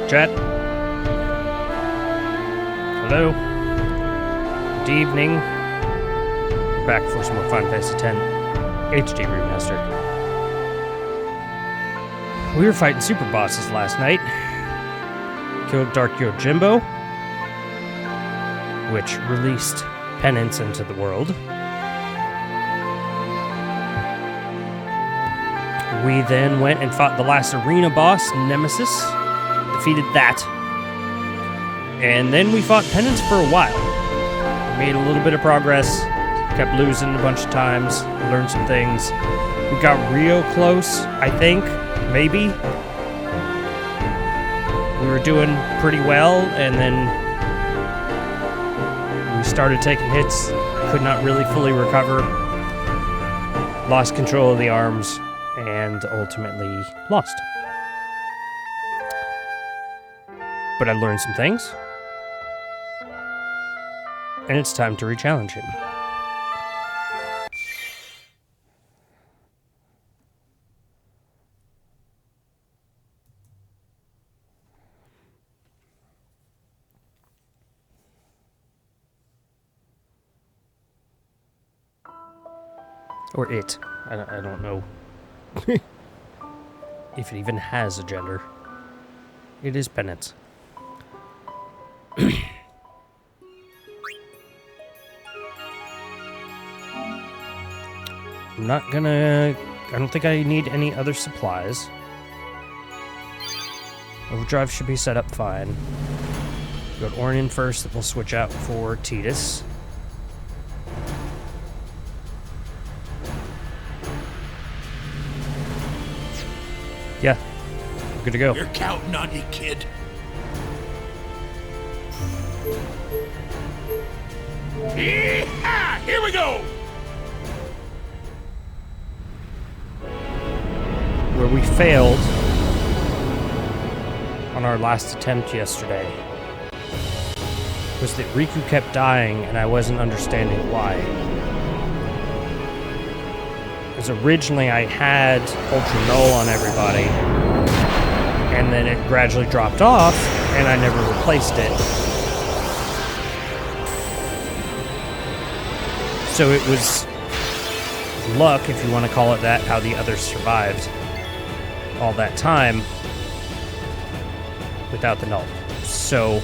Chat. Hello. Good evening. Back for some more Final Fantasy X HD Remastered. We were fighting super bosses last night. Killed Dark Yojimbo, which released Penance into the world. We then went and fought the last arena boss, Nemesis. Defeated that. And then we fought Penance for a while. Made a little bit of progress. Kept losing a bunch of times. Learned some things. We got real close, I think. Maybe. We were doing pretty well, and then we started taking hits. Could not really fully recover. Lost control of the arms, and ultimately lost. But I learned some things. And it's time to re-challenge him. Or it. I don't know if it even has a gender. It is Penance. I'm not gonna... I don't think I need any other supplies. Overdrive should be set up fine. Go to Orion first, then we'll switch out for Tidus. Yeah, we're good to go. We're counting on you, kid. Yee-haw! Here we go! Where we failed on our last attempt yesterday was that Riku kept dying and I wasn't understanding why. Because originally I had Ultra Null on everybody and then it gradually dropped off and I never replaced it. So it was luck, if you want to call it that, how the others survived all that time without the null. So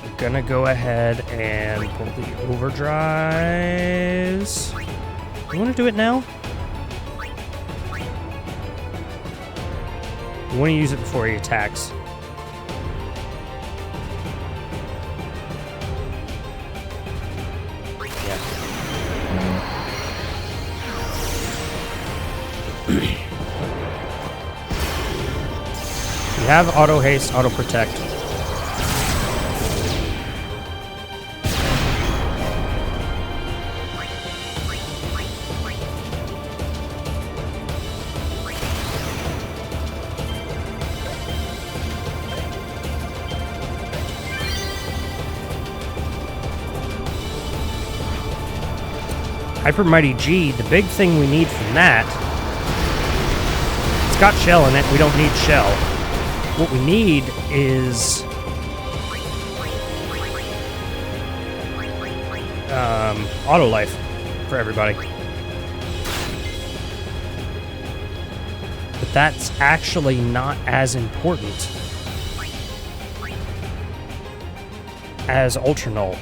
I'm gonna go ahead and pull the overdrives. You want to do it now? You want to use it before he attacks. You have auto haste, auto protect. Hyper Mighty G, the big thing we need from that, it's got shell in it, we don't need shell. What we need is auto life for everybody. But that's actually not as important as Ultra Null.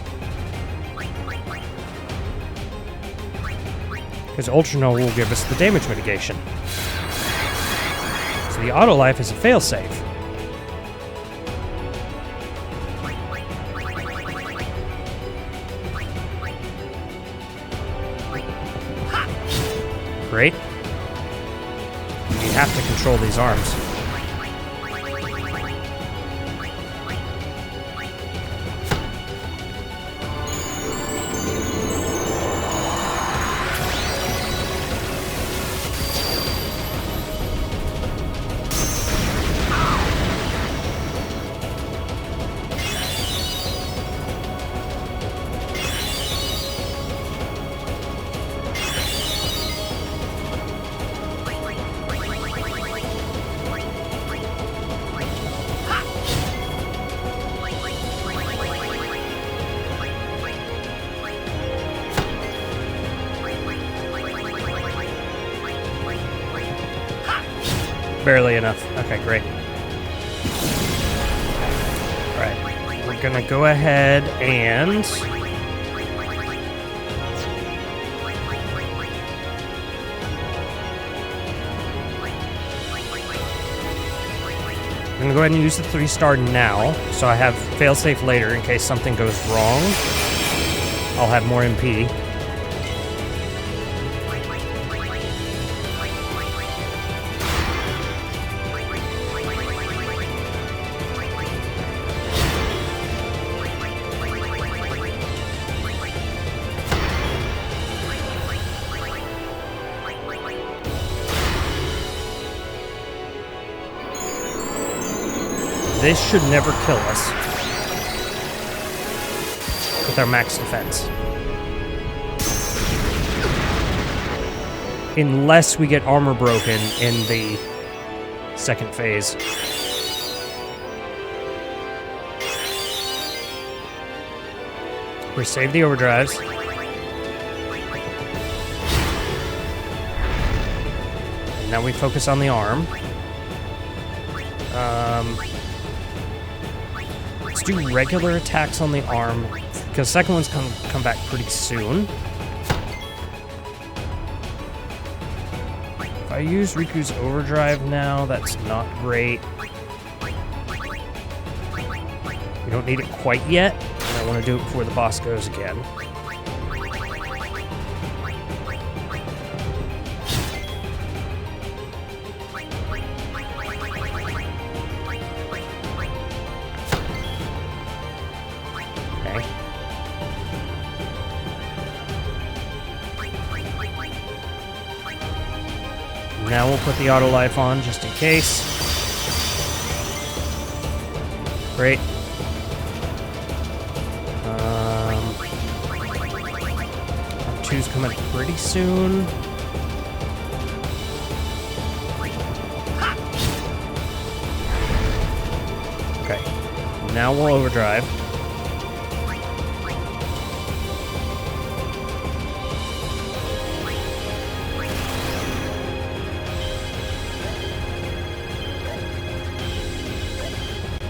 Because Ultra Null will give us the damage mitigation. So the auto life is a failsafe. Great. You have to control these arms. Barely enough. Okay, great. Alright, we're gonna go ahead and... I'm gonna go ahead and use the 3-star now, so I have failsafe later in case something goes wrong. I'll have more MP. This should never kill us with our max defense. Unless we get armor broken in the second phase. We save the overdrives. And now we focus on the arm. Let's do regular attacks on the arm, because second one's come back pretty soon. If I use Riku's overdrive now, that's not great. We don't need it quite yet, and I want to do it before the boss goes again. Now we'll put the auto life on just in case. Great. Two's coming pretty soon. Okay. Now we'll overdrive.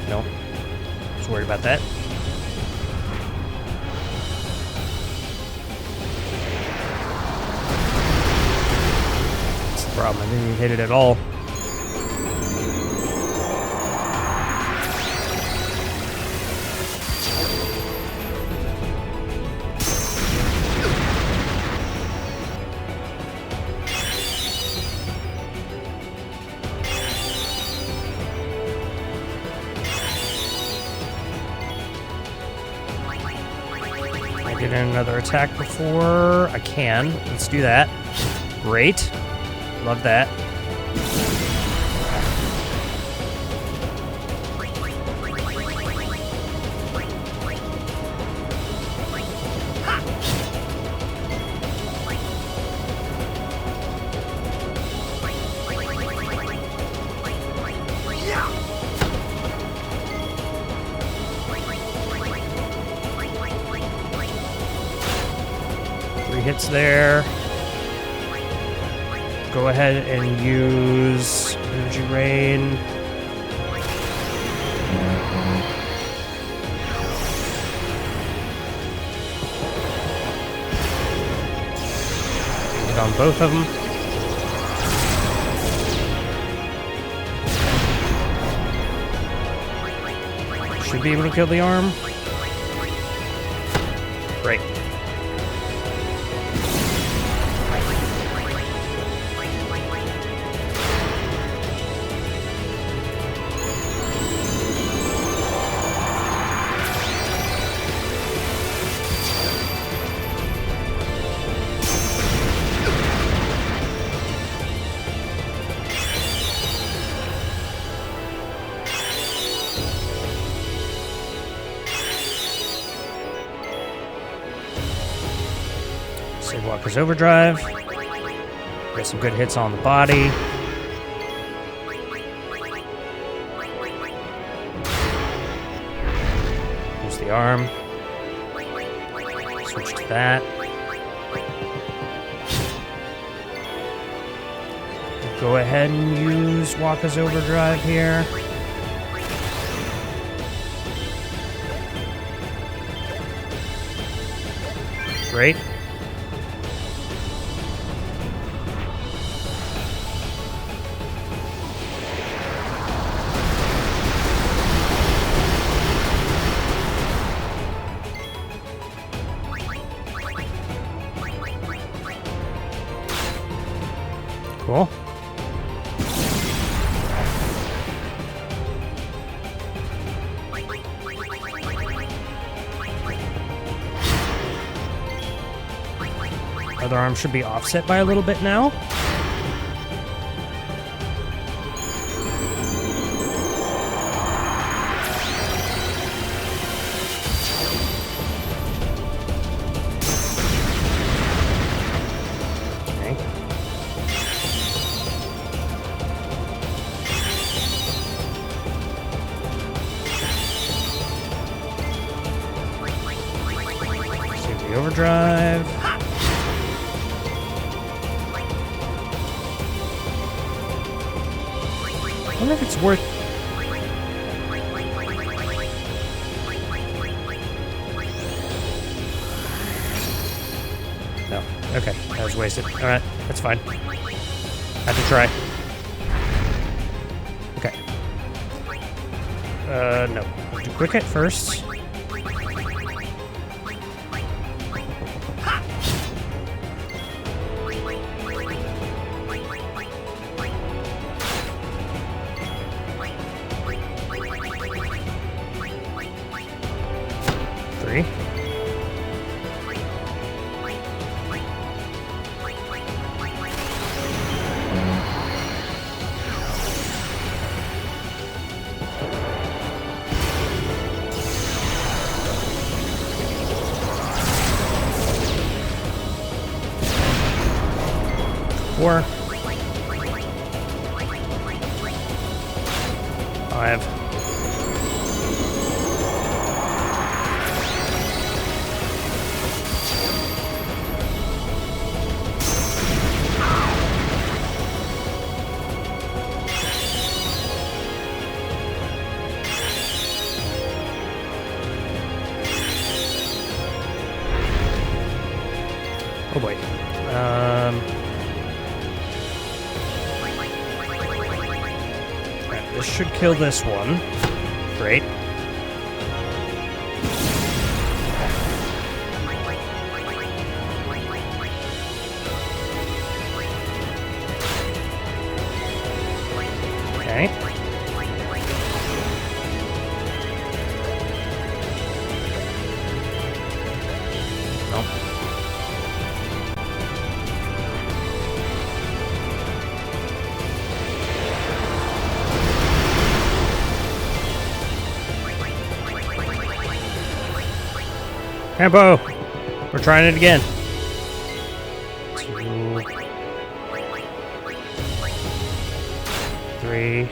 No. Just worried about that. That's the problem. I didn't even hit it at all. Get in another attack before I can. Let's do that. Great. Love that. Hits there. go ahead and use Energy Rain. Hit on both of them. Should be able to kill the arm. Great. Walker's Overdrive. Get some good hits on the body. Use the arm. Switch to that. Go ahead and use Walker's Overdrive here. Great. Cool. Other arm should be offset by a little bit now. Overdrive. I wonder if it's worth... No. Okay. That was wasted. Alright. That's fine. Had to try. Okay. No. Do quick hit first. Four. 5. Oh boy. This should kill this one. Great. Okay. Nope. Tempo! We're trying it again. 2, 3,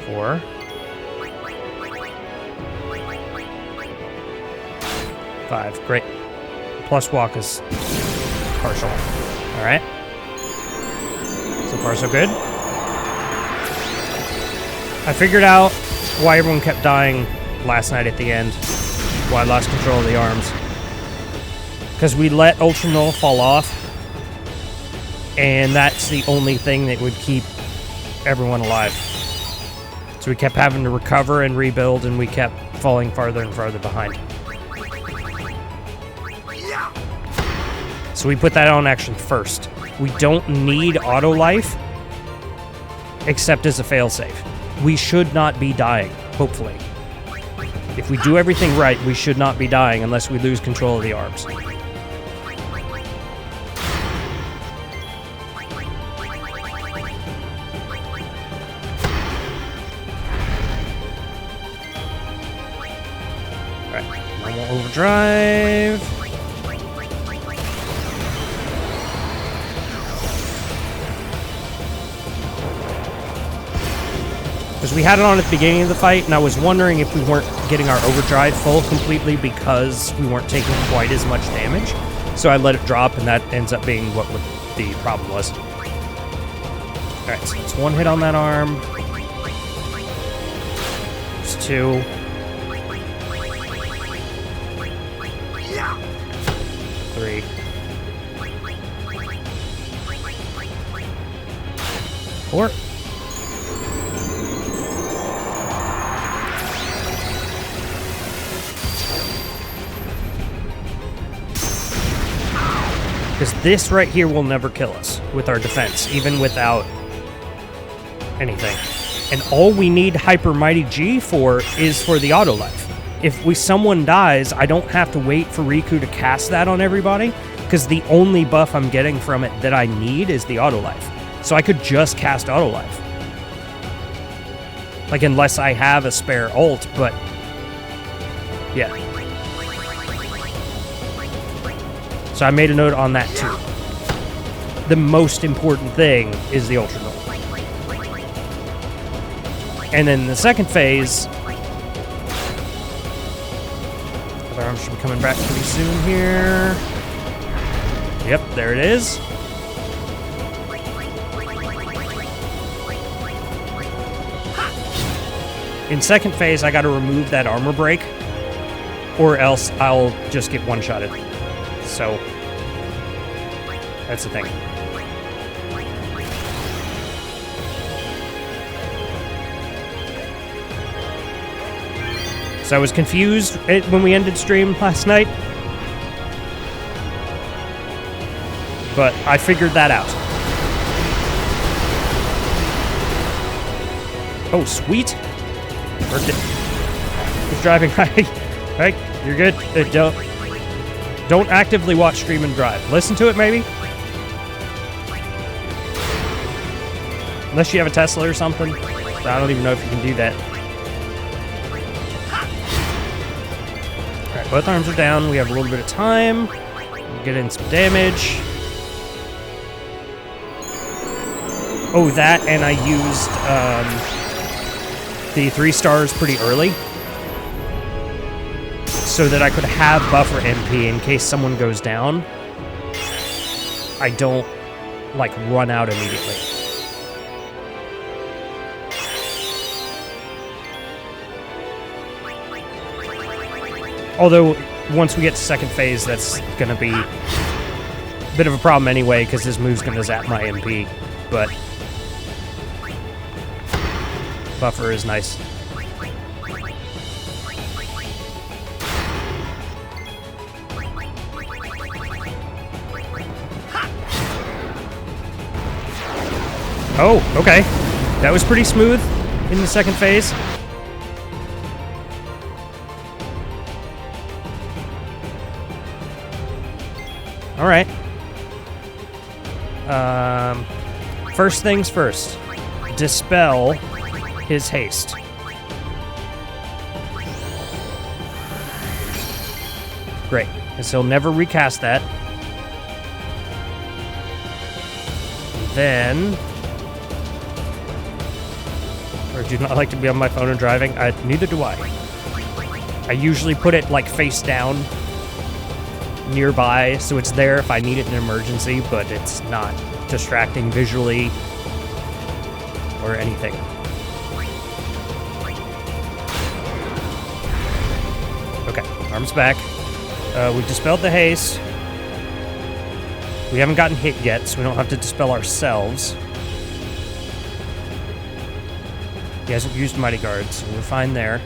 4, 5. Great. plus walk is partial. All right. So far, so good. I figured out why everyone kept dying last night at the end. Why I lost control of the arms. Because we let Ultra Null fall off. And that's the only thing that would keep everyone alive. So we kept having to recover and rebuild, and we kept falling farther and farther behind. So we put that on action first. We don't need auto life, except as a failsafe. We should not be dying, hopefully. If we do everything right, we should not be dying unless we lose control of the arms. Alright, normal overdrive. Because we had it on at the beginning of the fight, and I was wondering if we weren't getting our overdrive full completely because we weren't taking quite as much damage. So I let it drop, and that ends up being what the problem was. Alright, so it's one hit on that arm. There's two. Three. Four. Because this right here will never kill us with our defense, even without anything. And all we need Hyper Mighty G for is for the auto life. If someone dies, I don't have to wait for Riku to cast that on everybody, because the only buff I'm getting from it that I need is the auto life. So I could just cast auto life. Like, unless I have a spare ult, but yeah. So I made a note on that too. The most important thing is the Ultra Null. And then the second phase, the arms should be coming back pretty soon here. Yep, there it is. In second phase, I got to remove that armor break, or else I'll just get one-shotted. So, that's the thing. So I was confused when we ended stream last night, but I figured that out. Oh, sweet. Worked it. Who's driving right? Right? You're good? Don't actively watch stream and drive. Listen to it, maybe? Unless you have a Tesla or something. I don't even know if you can do that. Alright, both arms are down. We have a little bit of time. We'll get in some damage. Oh, that, and I used the 3 stars pretty early, so that I could have buffer MP in case someone goes down. I don't, like, run out immediately. Although, once we get to second phase, that's going to be a bit of a problem anyway, because this move's going to zap my MP, but buffer is nice. Oh, okay. That was pretty smooth in the second phase. All right. First things first. Dispel his haste. Great. And so he'll never recast that. Then... Or do not like to be on my phone and driving? Neither do I. I usually put it, like, face down nearby, so it's there if I need it in an emergency, but it's not distracting visually or anything. Okay, arms back. We dispelled the haste. We haven't gotten hit yet, so we don't have to dispel ourselves. He hasn't used Mighty Guard, so we're fine there.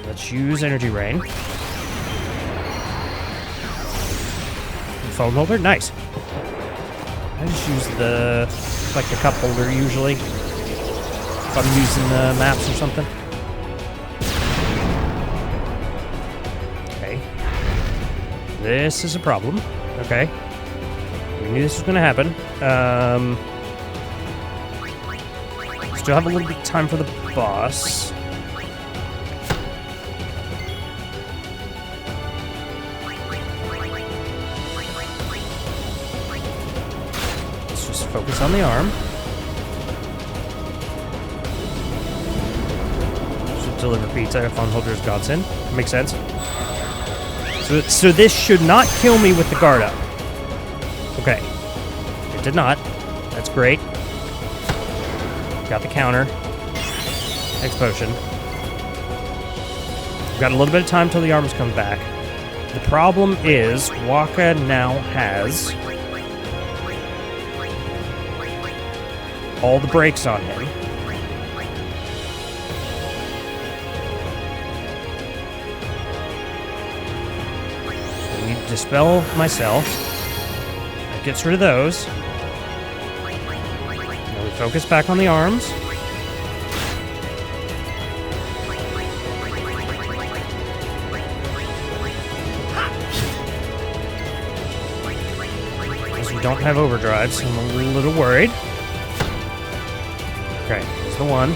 Let's use Energy Rain. Foam Holder, nice. I just use the cup holder usually if I'm using the maps or something. Okay. This is a problem. Okay. We knew this was going to happen. Still have a little bit of time for the boss. Let's just focus on the arm. Should deliver pizza. Phone holder's godsend. Makes sense. So this should not kill me with the guard up. Okay. It did not. That's great. Got the counter. Next potion. We've got a little bit of time till the arms come back. The problem is, Waka now has all the brakes on him. I need to dispel myself. That gets rid of those. Focus back on the arms. Because we don't have overdrive, so I'm a little worried. Okay, here's the one.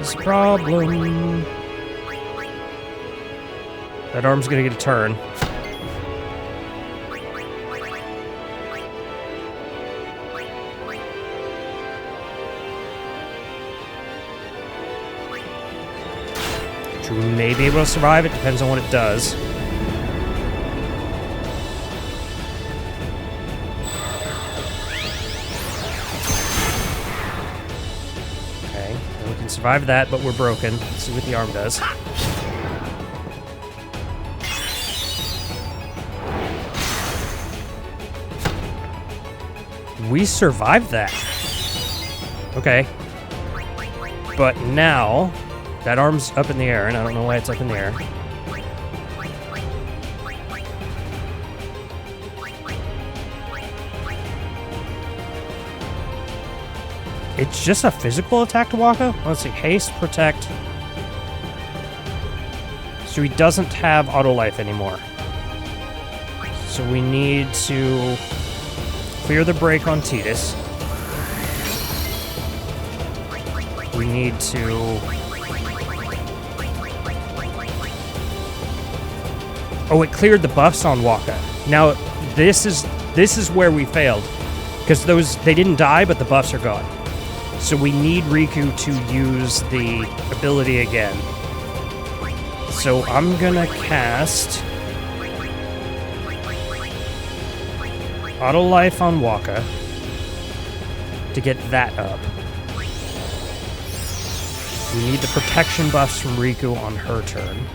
Is a problem. That arm's gonna get a turn. Which we may be able to survive. It depends on what it does. Survive that, but we're broken. Let's see what the arm does. We survived that. Okay. But now, that arm's up in the air, and I don't know why it's up in the air. It's just a physical attack to Waka? Let's see. Haste, protect. So he doesn't have auto life anymore. So we need to clear the break on Tidus. We need to... Oh, it cleared the buffs on Waka. Now, this is where we failed. Because they didn't die, but the buffs are gone. So we need Riku to use the ability again. So I'm gonna cast Auto Life on Waka to get that up. We need the protection buffs from Riku on her turn.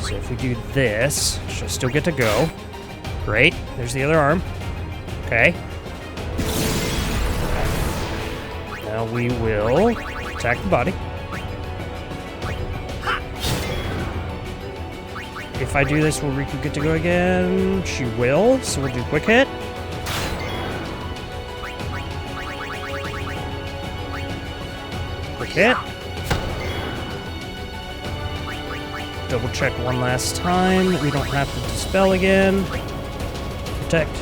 So if we do this, she'll still get to go. Great. There's the other arm. Okay. Now we will attack the body. If I do this, will Riku get to go again? She will, so we'll do quick hit. Quick hit. Double check one last time that we don't have to dispel again. Protect.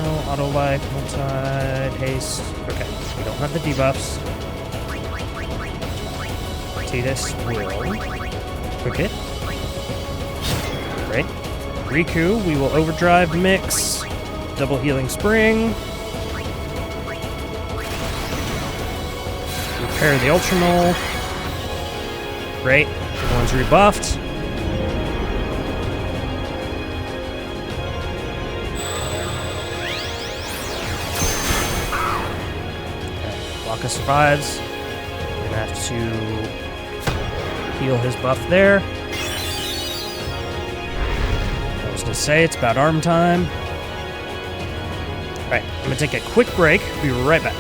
No, auto life, multi, haste. Okay, we don't have the debuffs. Tidus will quick it. Great. Riku, we will overdrive mix. Double healing spring. Repair the Ultranull. Great. Everyone's rebuffed. Waka survives. We're gonna have to heal his buff there. I was gonna say it's about arm time. Alright, I'm gonna take a quick break. Be right back.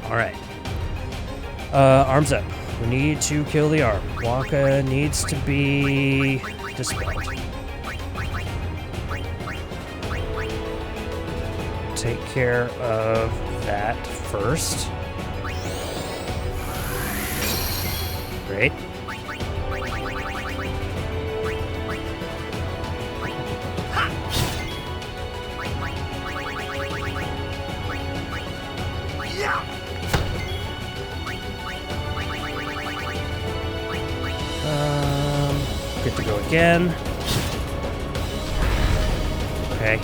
Alright. Arms up. We need to kill the arm. Waka needs to be dispelled. Take care of that first. Great. Good to go again. Okay.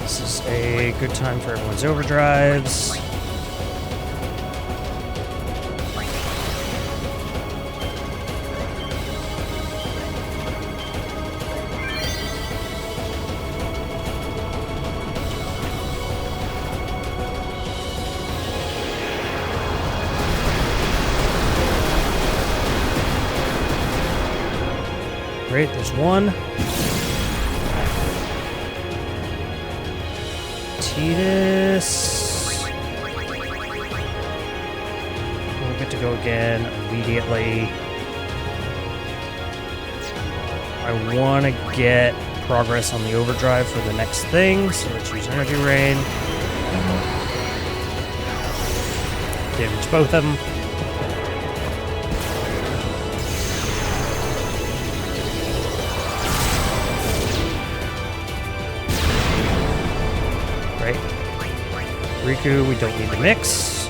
This is a good time for everyone's overdrives. Great, there's one. Tidus. We'll get to go again immediately. I want to get progress on the overdrive for the next thing, so let's use Energy Rain. Damage both of them. Riku, we don't need the mix.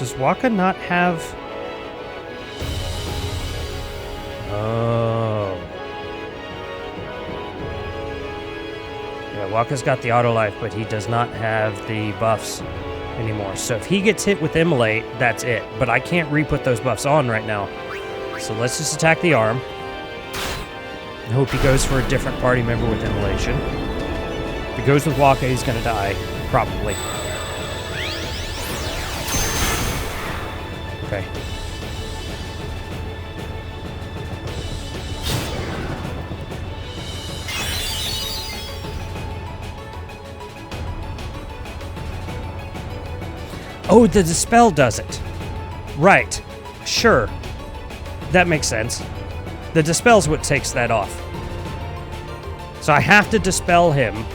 Does Waka not have... Oh. Yeah, Waka's got the auto life, but he does not have the buffs anymore. So if he gets hit with Immolate, that's it. But I can't re-put those buffs on right now. So let's just attack the arm. I hope he goes for a different party member with Immolation. If he goes with Waka, he's going to die. Probably. Okay. Oh, the Dispel does it. Right. Sure. That makes sense. The Dispel's what takes that off. So I have to Dispel him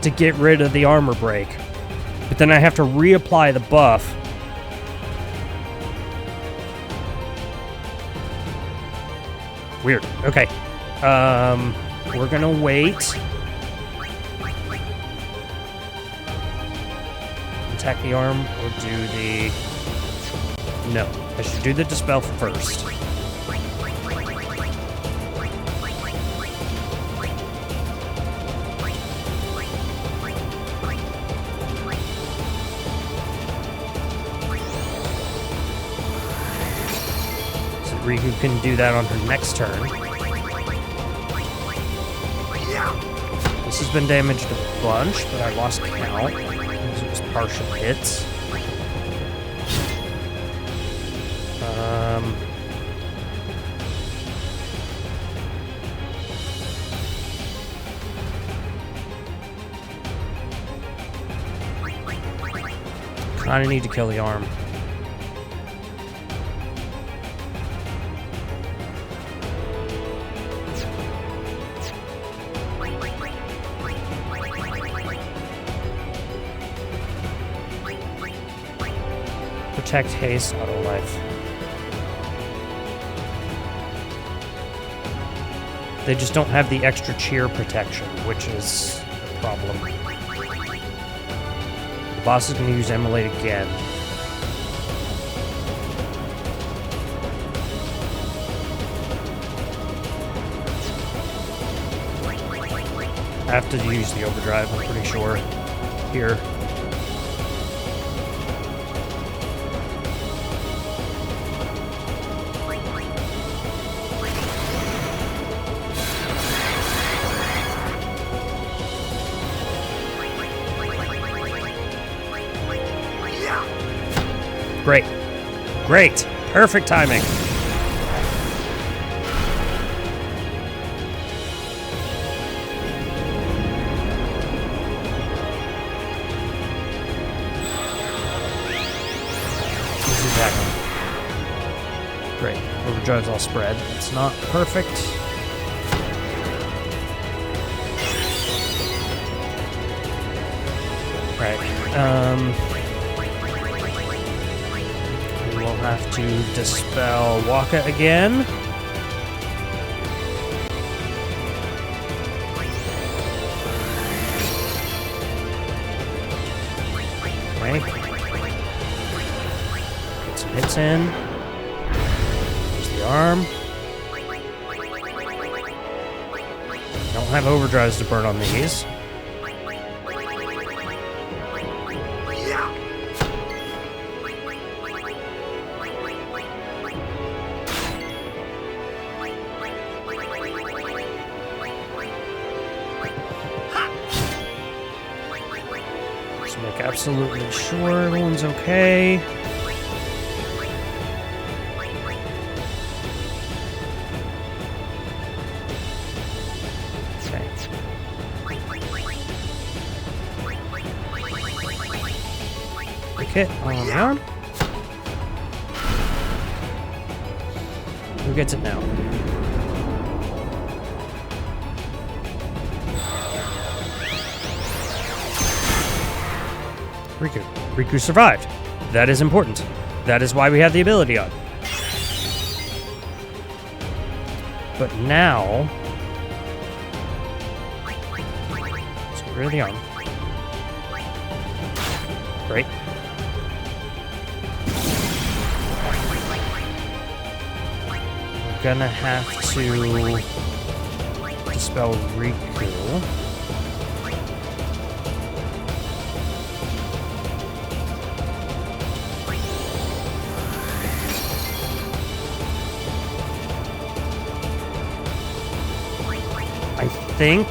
to get rid of the armor break. But then I have to reapply the buff. Weird. Okay. We're gonna wait. Attack the arm or do the... No. I should do the Dispel first. So Riku can do that on her next turn. This has been damaged a bunch, but I lost count because it was partial hits. Kinda need to kill the arm. Protect haste, auto life. They just don't have the extra cheer protection, which is a problem. The boss is going to use Immolate again. I have to use the overdrive, I'm pretty sure, here. Great. Great. Perfect timing. Who's attacking? Great. Overdrive's all spread. It's not perfect. Right. We'll have to Dispel Waka again. Okay. Get some hits in. There's the arm. Don't have overdrives to burn on these. Make absolutely sure everyone's okay. Okay. Quick hit on the arm. Who gets it now? Riku. Riku survived. That is important. That is why we have the ability on. But now... let's get rid of the arm. Great. gonna have to dispel Riku. I think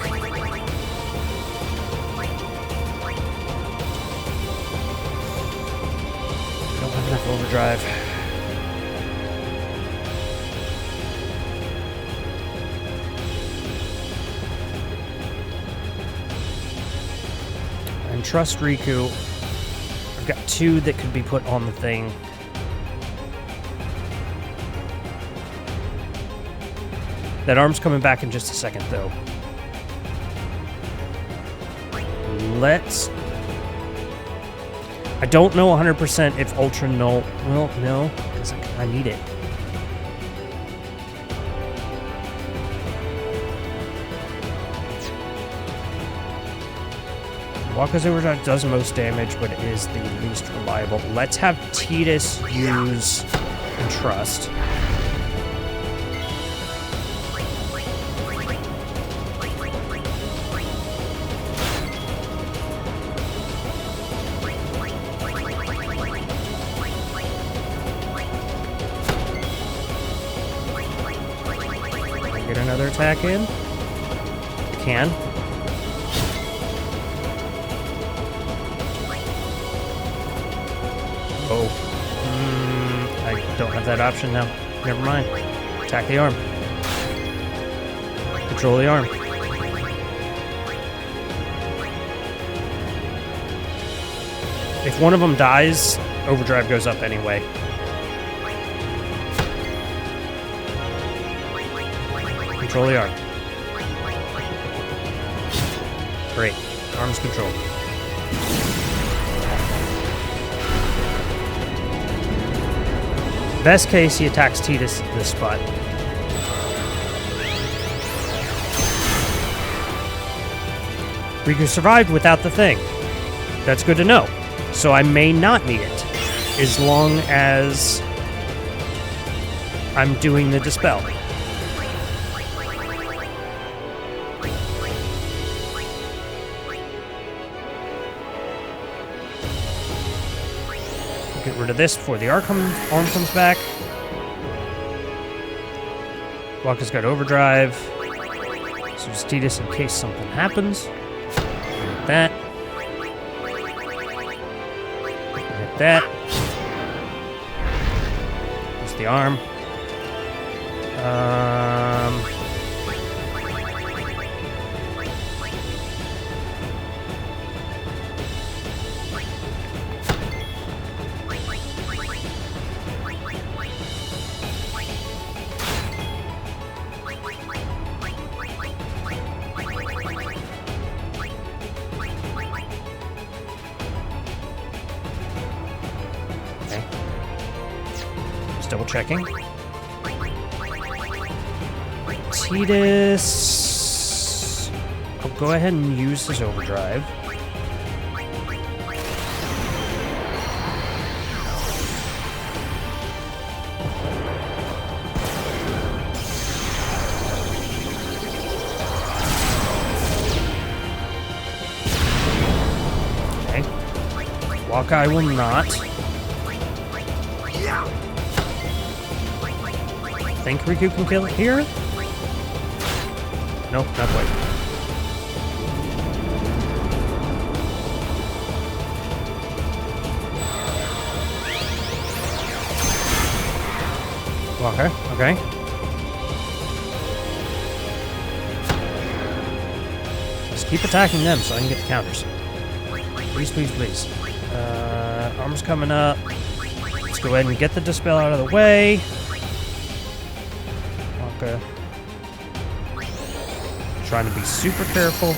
don't have enough overdrive. And trust Riku. I've got 2 that could be put on the thing. That arm's coming back in just a second, though. Let's... I don't know 100% if Ultra Null... Well, no, because I need it. Walker's Overdrive does most damage, but it is the least reliable. Let's have Tidus use and trust. Get another attack in. I can. Oh. I don't have that option now. Never mind. Attack the arm. Control the arm. If one of them dies, overdrive goes up anyway. Control the arm. Great. Arm's controlled. Best case, he attacks Tidus at this spot. Riku survived without the thing. That's good to know. So I may not need it, as long as I'm doing the dispel. Get rid of this before the arm comes back. Waka's got overdrive. So just Tidus in case something happens. Like that. Like that. There's the arm. Double checking. Tidus. I'll go ahead and use his overdrive. Okay. Wakai will not. Think Riku can kill it here? Nope, not quite. Okay, okay. Just keep attacking them so I can get the counters. Please, please, please. Arm's coming up. Let's go ahead and get the dispel out of the way. Okay. Trying to be super careful.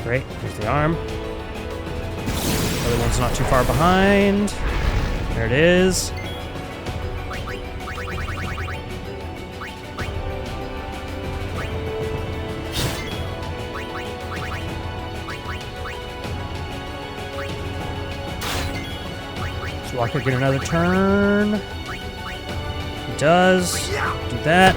Great, here's the arm. Other one's not too far behind. There it is. So Walker get another turn. He does. Do that.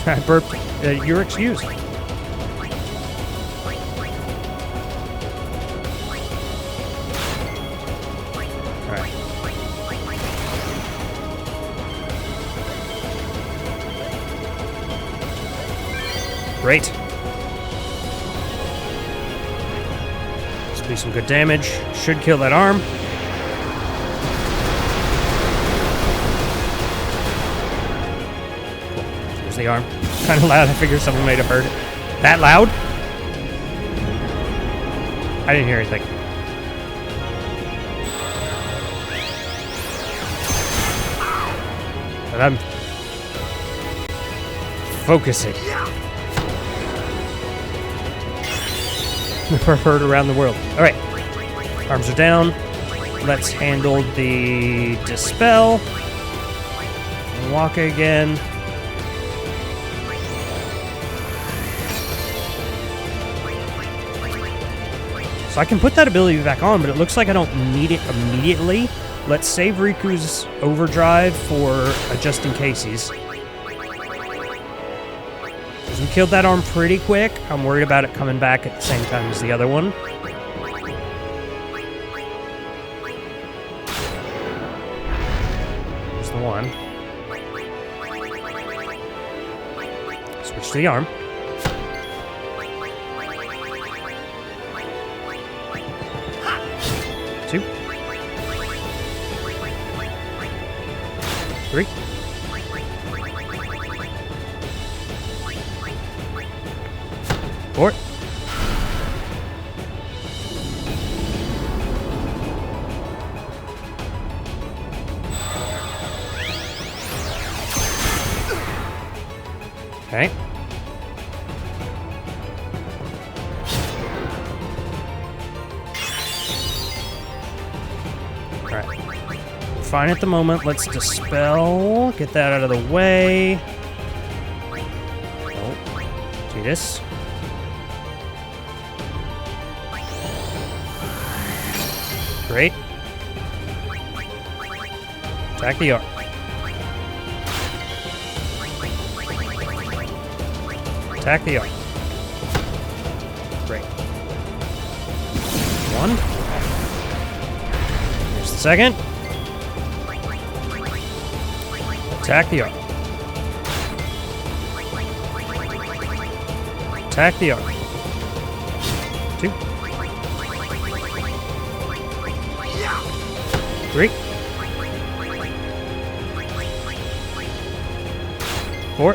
I burped. You're excused. Alright. Great. This will be some good damage. Should kill that arm. The arm. Kind of loud. I figured someone might have heard it. That loud? I didn't hear anything. But I'm focusing. Never heard around the world. Alright. Arms are down. Let's handle the Dispel. Walk again. So I can put that ability back on, but it looks like I don't need it immediately. Let's save Riku's overdrive for a just-in-cases. Because we killed that arm pretty quick. I'm worried about it coming back at the same time as the other one. There's the one. Switch to the arm. Two. Three. Four. Okay. Alright. Fine at the moment. Let's dispel. Get that out of the way. Oh. Do this. Great. Attack the arm. Attack the arm. Great. One. Here's the second. Attack the arm. Attack the arm. Two. Three. Four.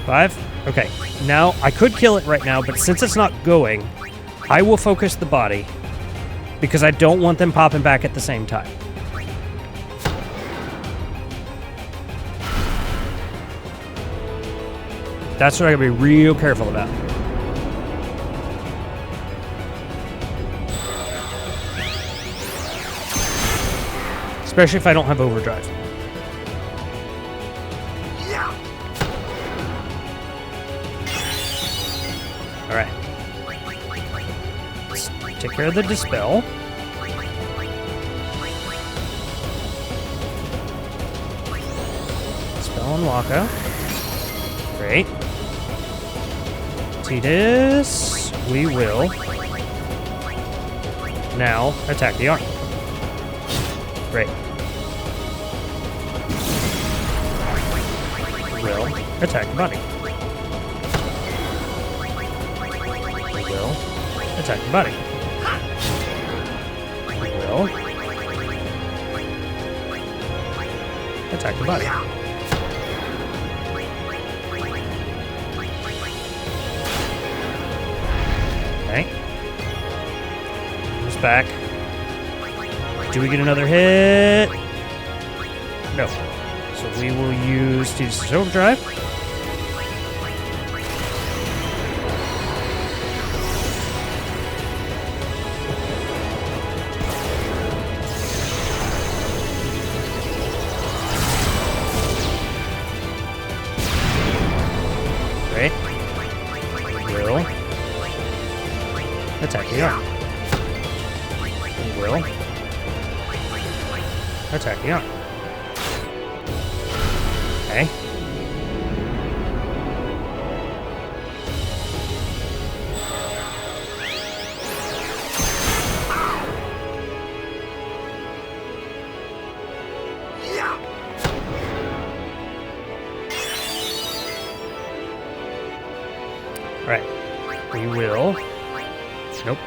Five. Okay. Now, I could kill it right now, but since it's not going, I will focus the body because I don't want them popping back at the same time. That's what I gotta be real careful about. Especially if I don't have overdrive. Alright. Let's take care of the dispel. Dispel and Waka. Great. Tidus. We will now attack the arm. Great. Will attack the body. Will attack the body. Will attack the body. Okay. Comes back. Do we get another hit? No. So we will use Tidus' overdrive. Attack the arm. Okay. Right. We will. Nope.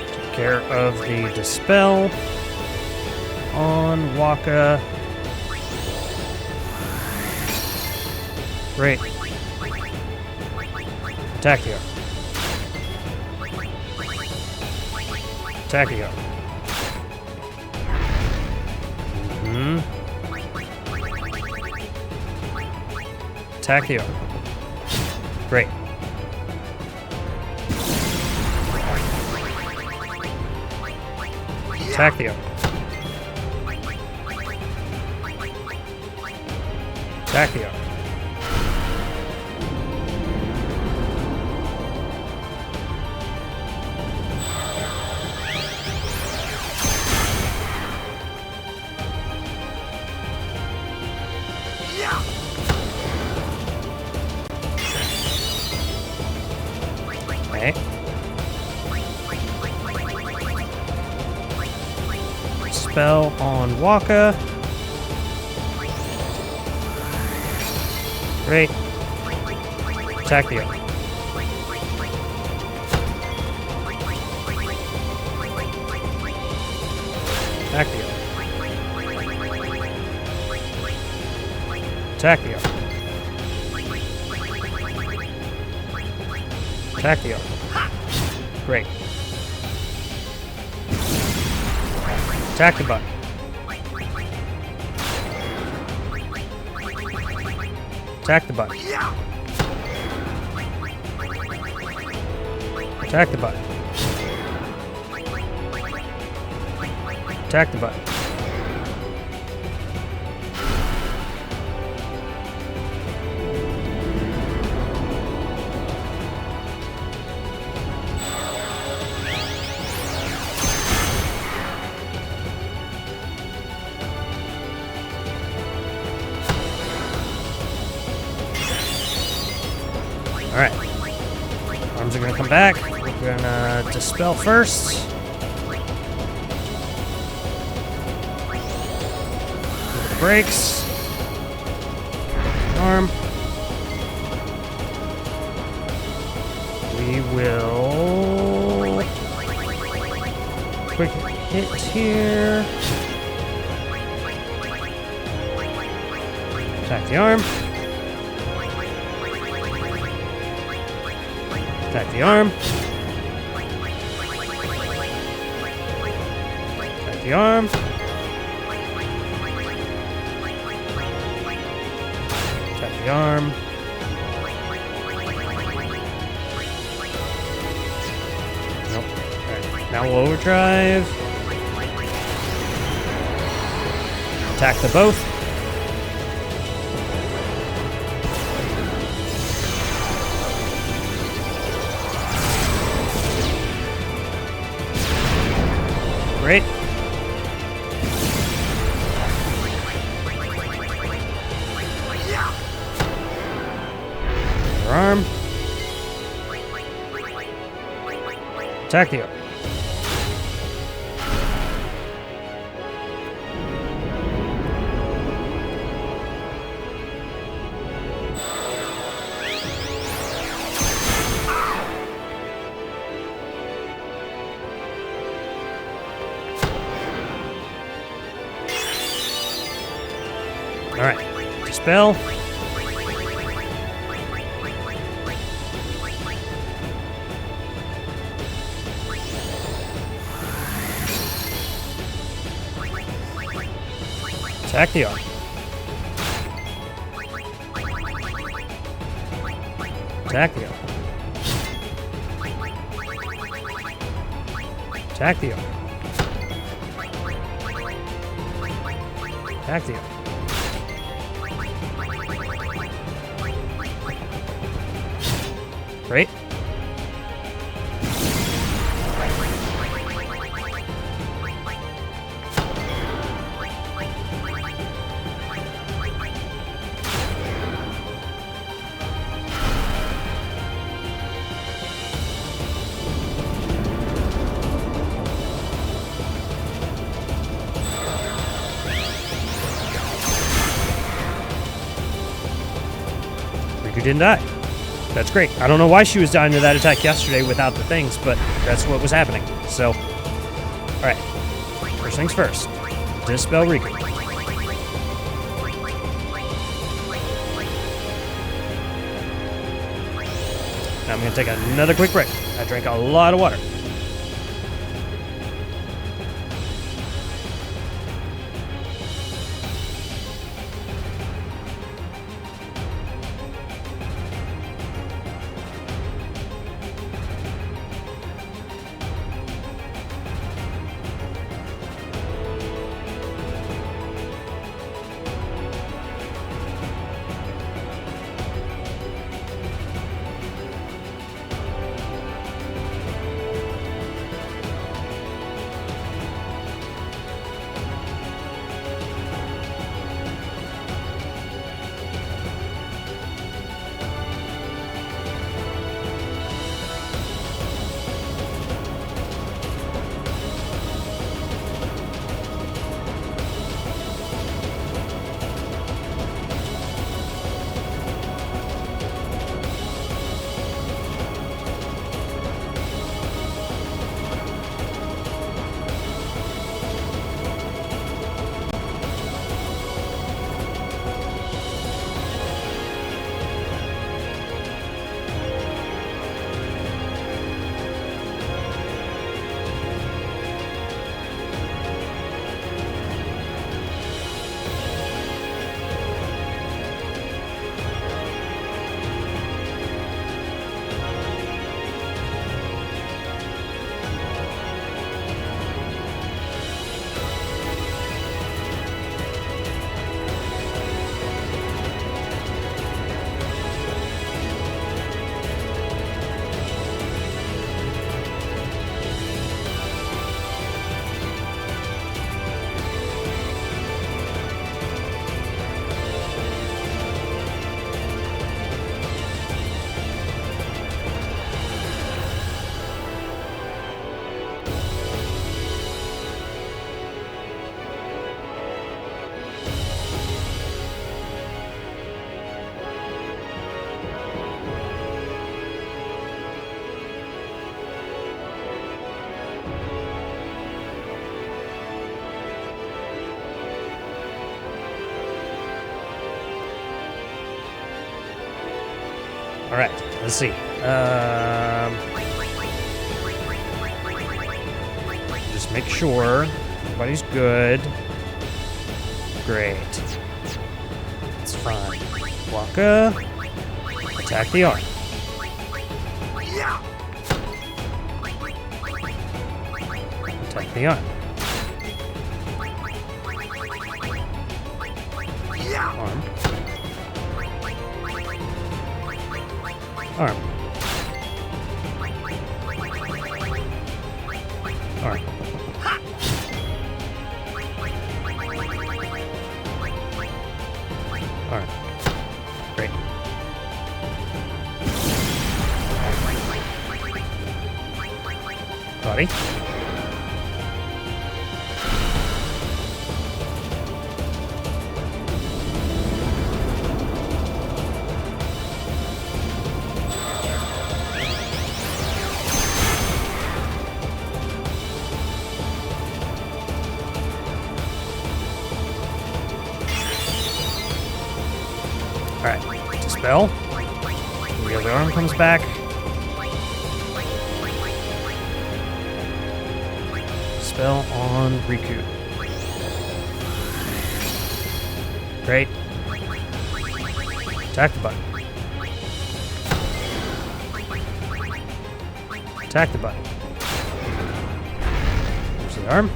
Take care of the Dispel on Waka. Great. Attack the arm. Attack the arm. Attack the arm. Great. Attack the arm. Attack the arm. Okay. Spell on Waka. Great. Attack the arm. Attack the arm. Attack the arm. Attack the arm. Great. Attack the button. Attack the button. Attack the button. Attack the button. Alright. Arms are gonna come back. We're gonna Dispel first. Give it the brakes. Arm. We will quick hit here. Attack the arm. Attack the arm. Attack the arm. Attack the arm. Nope. Alright. Now we'll overdrive. Attack the both. Great. Your arm. Attack the arm. Alright, Dispel. Attack the arm. Attack the arm. Attack the arm. Attack the arm. Great. Riku didn't die. That's great. I don't know why she was dying to that attack yesterday without the things, but that's what was happening. So, alright. First things first. Dispel Riku. Now I'm going to take another quick break. I drank a lot of water. All right, let's see. Just make sure everybody's good. Great. It's fine. Waka. Attack the arm. Attack the arm. Arm. Arm. Arm. Arm. Great. Body. Alright, dispel. The other arm comes back. Spell on Riku. Great. Attack the button. Attack the button. There's the arm.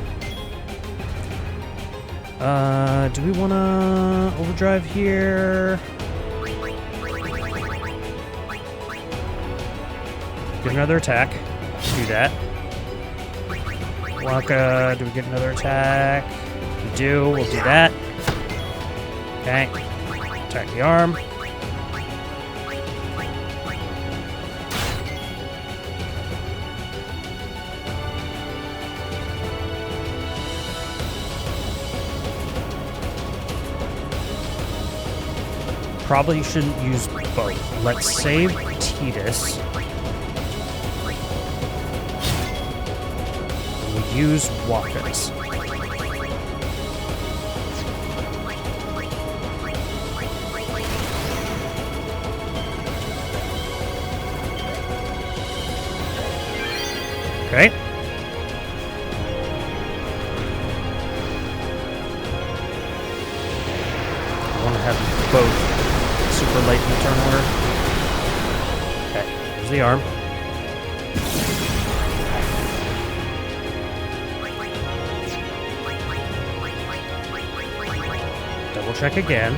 Do we want to overdrive here? Get another attack. Do that. Waka, do we get another attack? We do. We'll do that. Okay. Attack the arm. probably shouldn't use both. Let's save Titus. We'll use Wakas. Okay. I want to have both super late in the turn order. Okay, here's the arm. Double check again.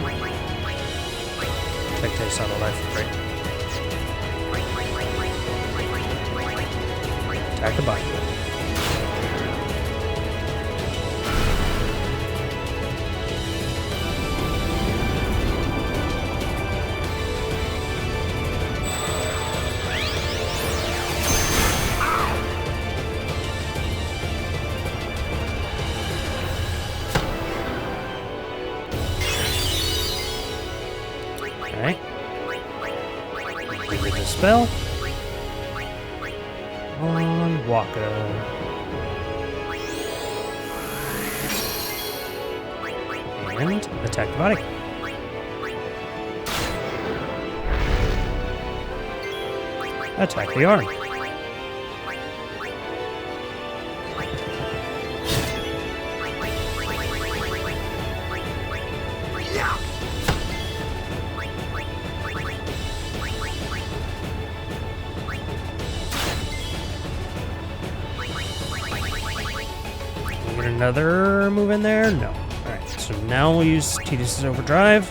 Check taste on the life. Great. Attack the body. Okay. Give it a spell. On Waka. And attack the body. Attack the arm. Another move in there? No. Alright, so now we'll use Titus's Overdrive.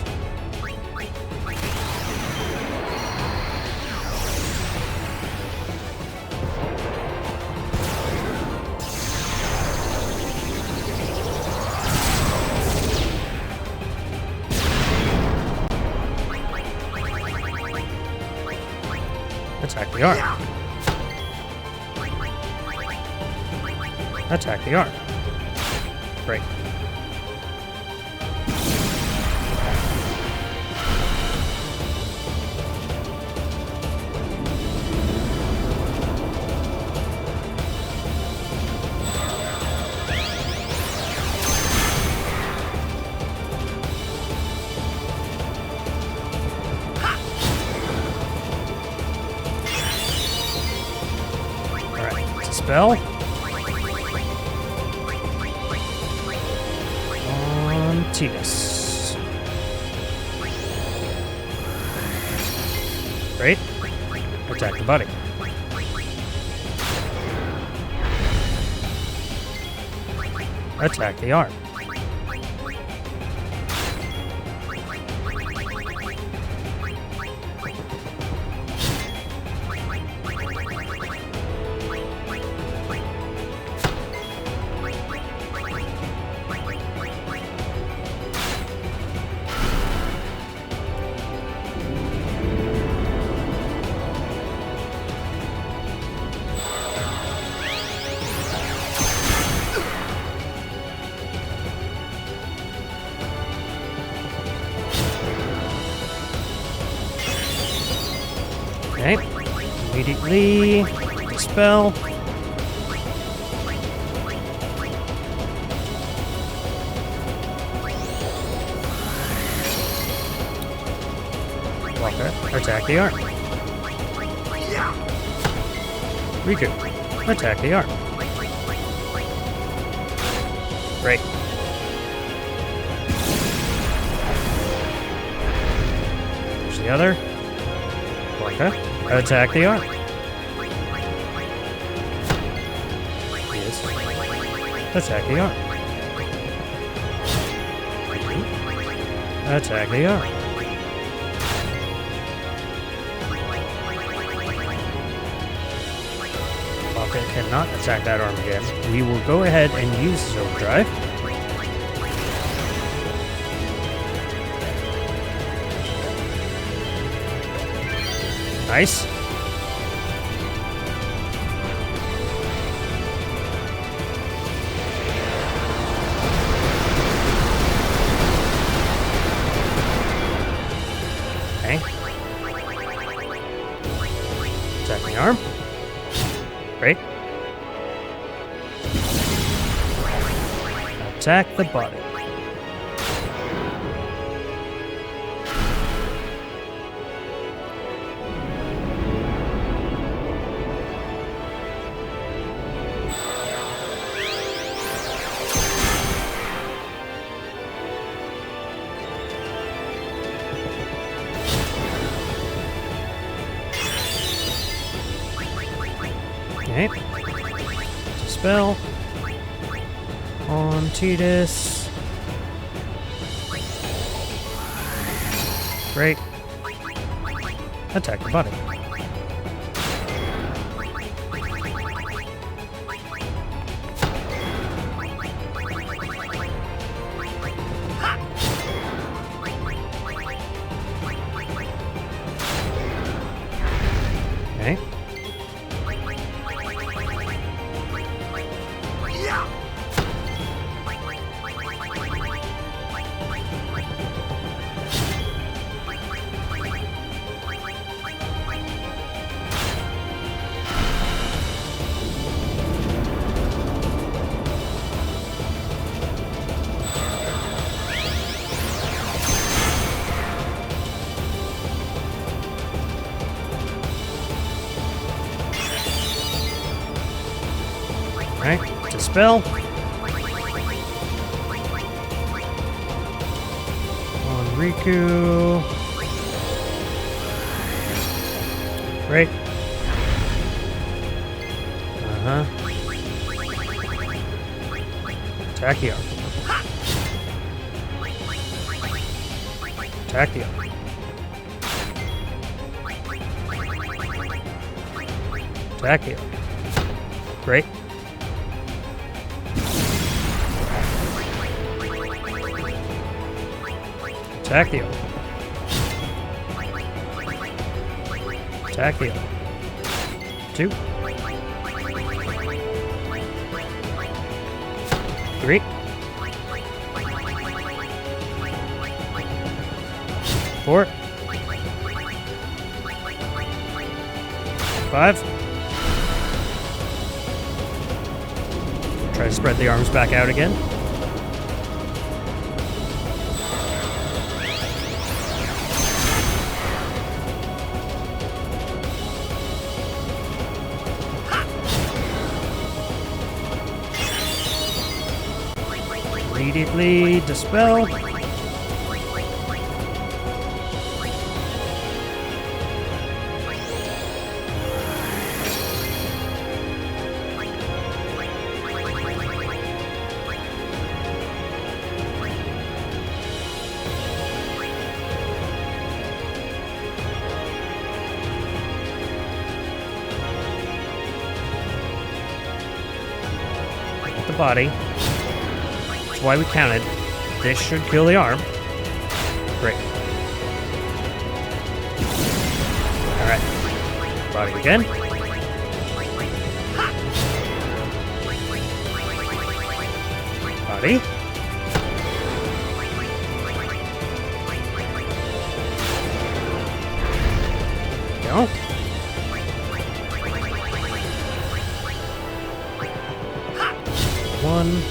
Attack the arm. Attack the arm. Great. Alright, spell. Titus. Great. Attack the body. Attack the arm. Okay. Immediately dispel. Walker, attack the arm. Riku, attack the arm. Great. There's the other. Walker, attack the arm. Yes. Attack the arm. Attack the arm. Walker cannot attack that arm again. We will go ahead and use his overdrive. Nice. Attack the body. Okay. Dispel. On Titus. Great. Attack the body. Okay. Alright, dispel. On Riku. Great. Attack the arm. Attack the arm. Attack the arm. Great. Attack the arm. Attack the arm. 2. 3. 4. 5. Try to spread the arms back out again. Immediately dispel. Hit the body. That's why we counted. This should kill the arm. Great. Alright. Body again. Body. Go. One.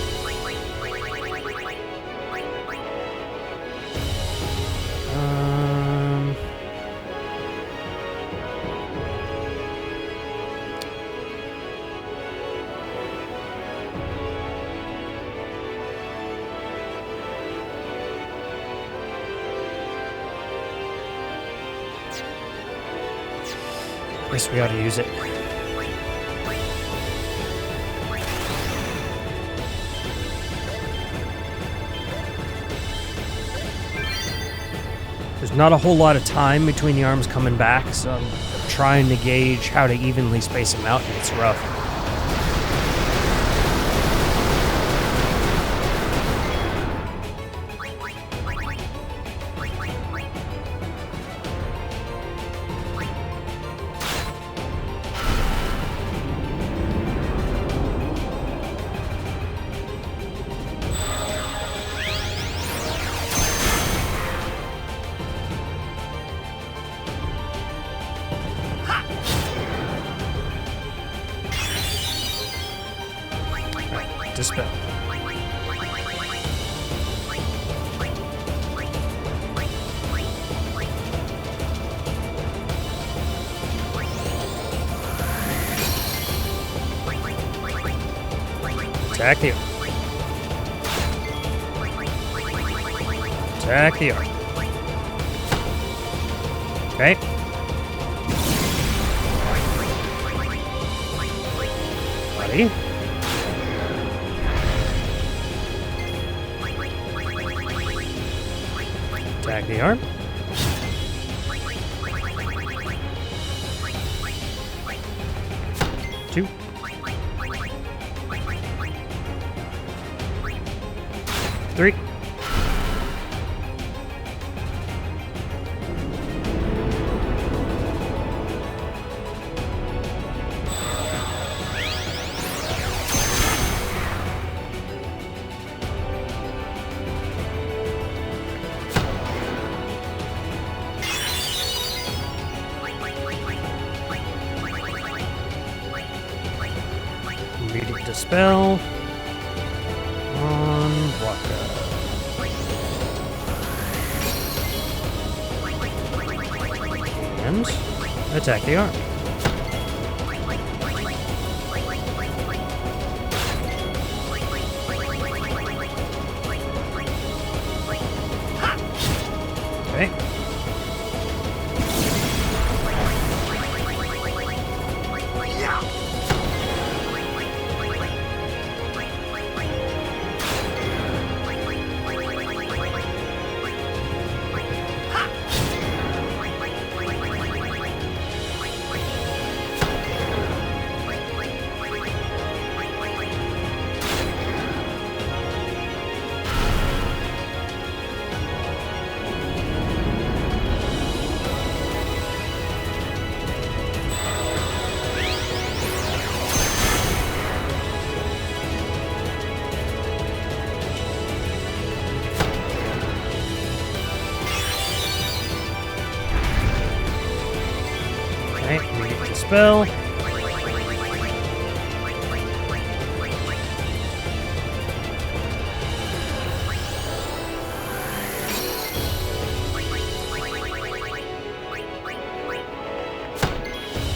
Guess we ought to use it. There's not a whole lot of time between the arms coming back, so I'm trying to gauge how to evenly space them out, and it's rough. Dispel. Attack the arm. Attack the arm. Okay. Buddy. Attack the arm. Two. Three. Immediate dispel on Waka. And attack the arm. Okay. Okay, immediate dispel.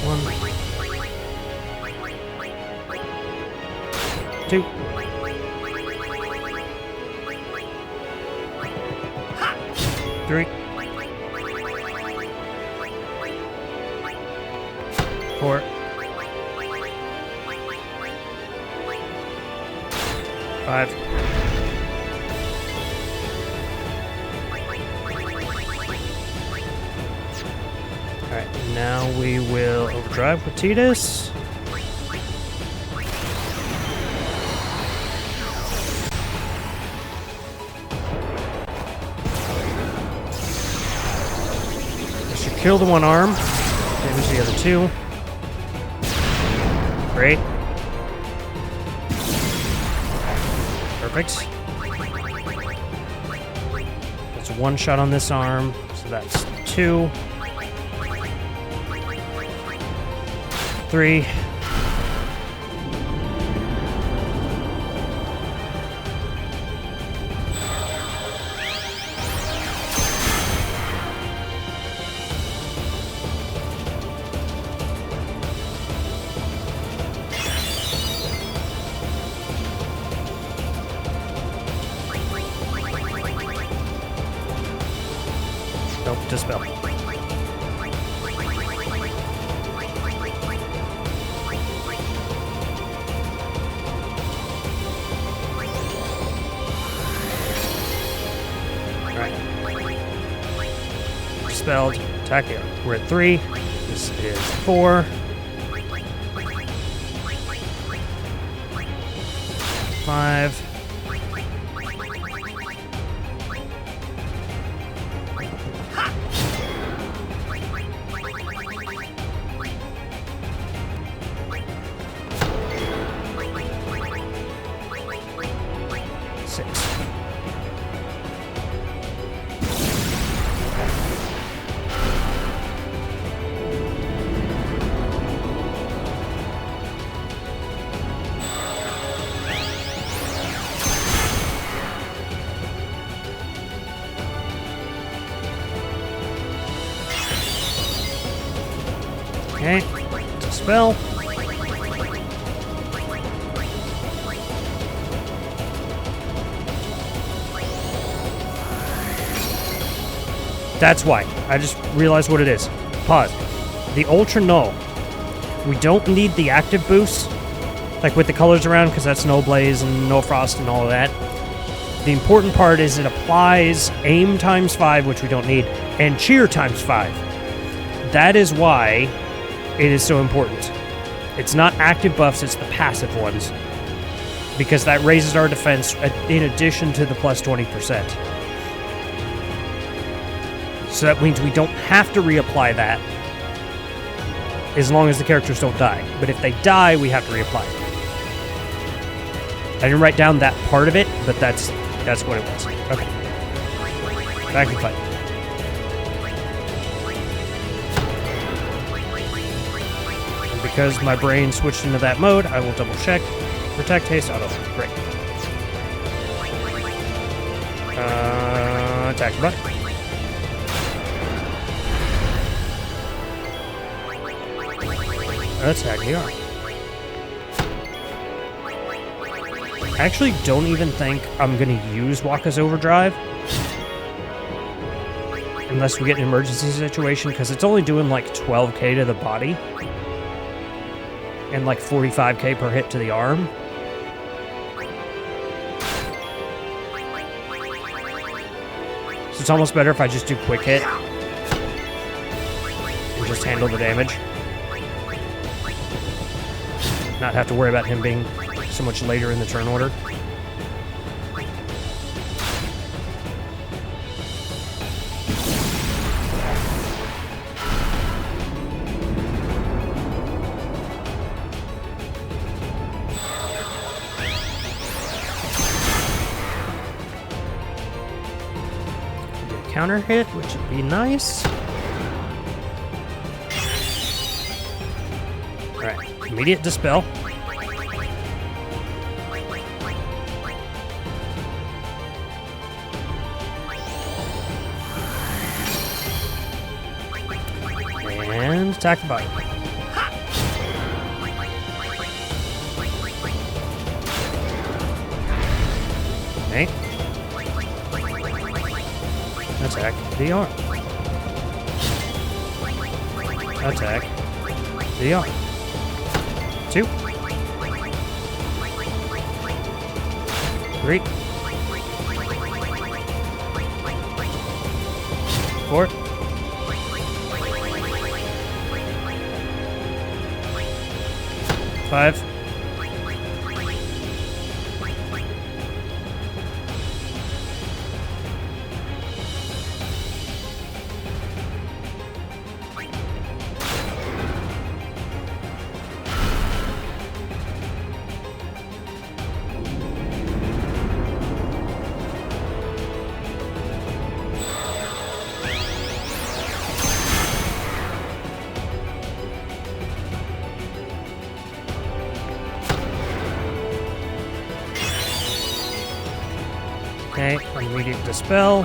One. Two. Three. Four. Five. Alright, now we will overdrive with Tidus. This should kill the one arm. Damage the other two. Great. Perfect. That's one shot on this arm, so that's two. Three. Nope, dispel. Alright. Dispelled. Attack the arm. We're at 3. This is 4. 5. 6. Okay, dispel. That's why. I just realized what it is. Pause. The Ultra Null. We don't need the active boost, like with the colors around, because that's No Blaze and No Frost and all of that. The important part is it applies aim times 5, which we don't need, and cheer times 5. That is why it is so important. It's not active buffs, it's the passive ones, because that raises our defense in addition to the plus 20%. So that means we don't have to reapply that as long as the characters don't die. But if they die, we have to reapply it. I didn't write down that part of it, but that's what it was. Okay. Back to fight. And because my brain switched into that mode, I will double check. Protect, haste, auto. Great. Attack the button. Attack the arm. I actually don't even think I'm going to use Wakka's Overdrive unless we get an emergency situation, because it's only doing like 12k to the body and like 45k per hit to the arm. So it's almost better if I just do quick hit and just handle the damage. Not have to worry about him being so much later in the turn order. Counter hit, which would be nice. Alright, immediate dispel. And attack the body. Okay. Attack the arm. Attack the arm. 2. 3. 4. 5. Okay, immediate dispel.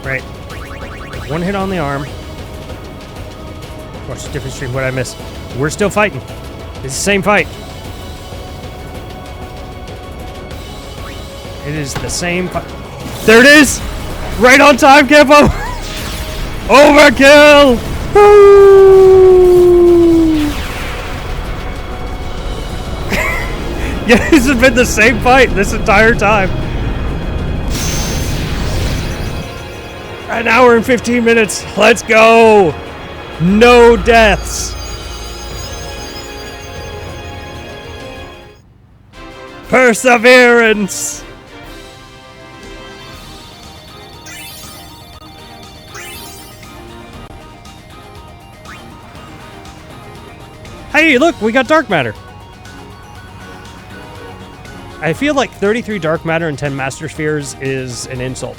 Right. One hit on the arm. Watch the difference between what I missed. We're still fighting. It's the same fight. It is the same fight. There it is! Right on time, Campo! Overkill! Woo! Yeah, this has been the same fight this entire time. An hour and 15 minutes. Let's go! No deaths. Perseverance! Hey, look, we got dark matter. I feel like 33 dark matter and 10 master spheres is an insult.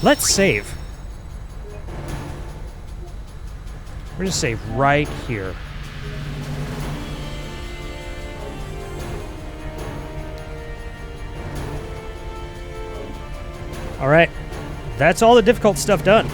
Let's save. We're gonna save right here. Alright. That's all the difficult stuff done.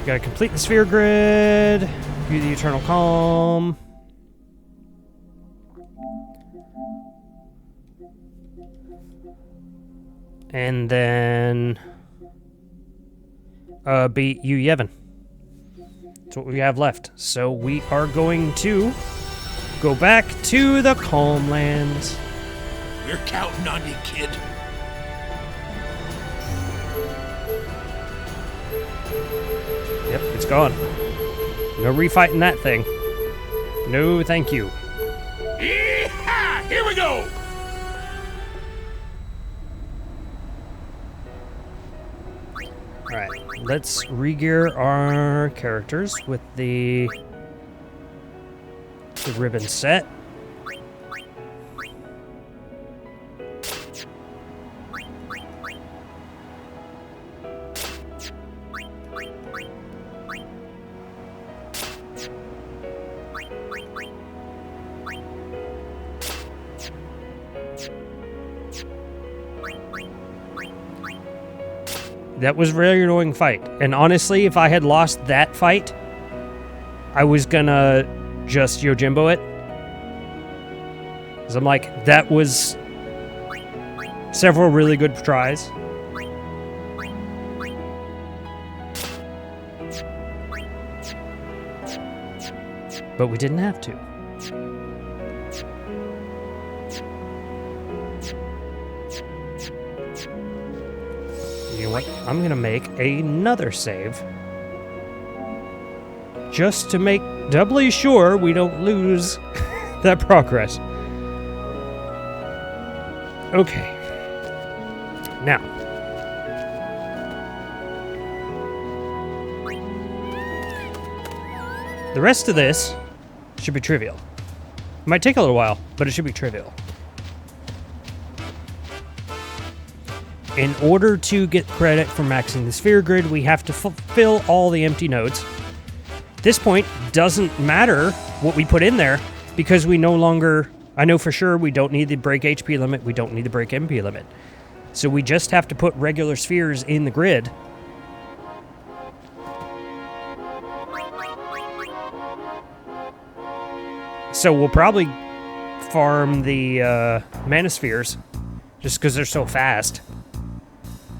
Gotta complete the sphere grid, view the eternal calm. And then beat Yojimbo. That's what we have left. So we are going to go back to the Calm Lands. We're counting on you, kid. Yep, it's gone. No refighting that thing. No, thank you. Yeehaw! Here we go! Alright, let's re-gear our characters with the ribbon set. That was a very annoying fight. And honestly, if I had lost that fight, I was gonna just Yojimbo it. Because I'm like, that was several really good tries. But we didn't have to. You know what? I'm gonna make another save. Just to make doubly sure we don't lose that progress. Okay. Now. The rest of this should be trivial. It might take a little while, but it should be trivial. In order to get credit for maxing the sphere grid, we have to fill all the empty nodes. At this point, doesn't matter what we put in there, because we no longer, I know for sure we don't need the break HP limit, we don't need the break MP limit. So we just have to put regular spheres in the grid. So we'll probably farm the mana spheres, just because they're so fast.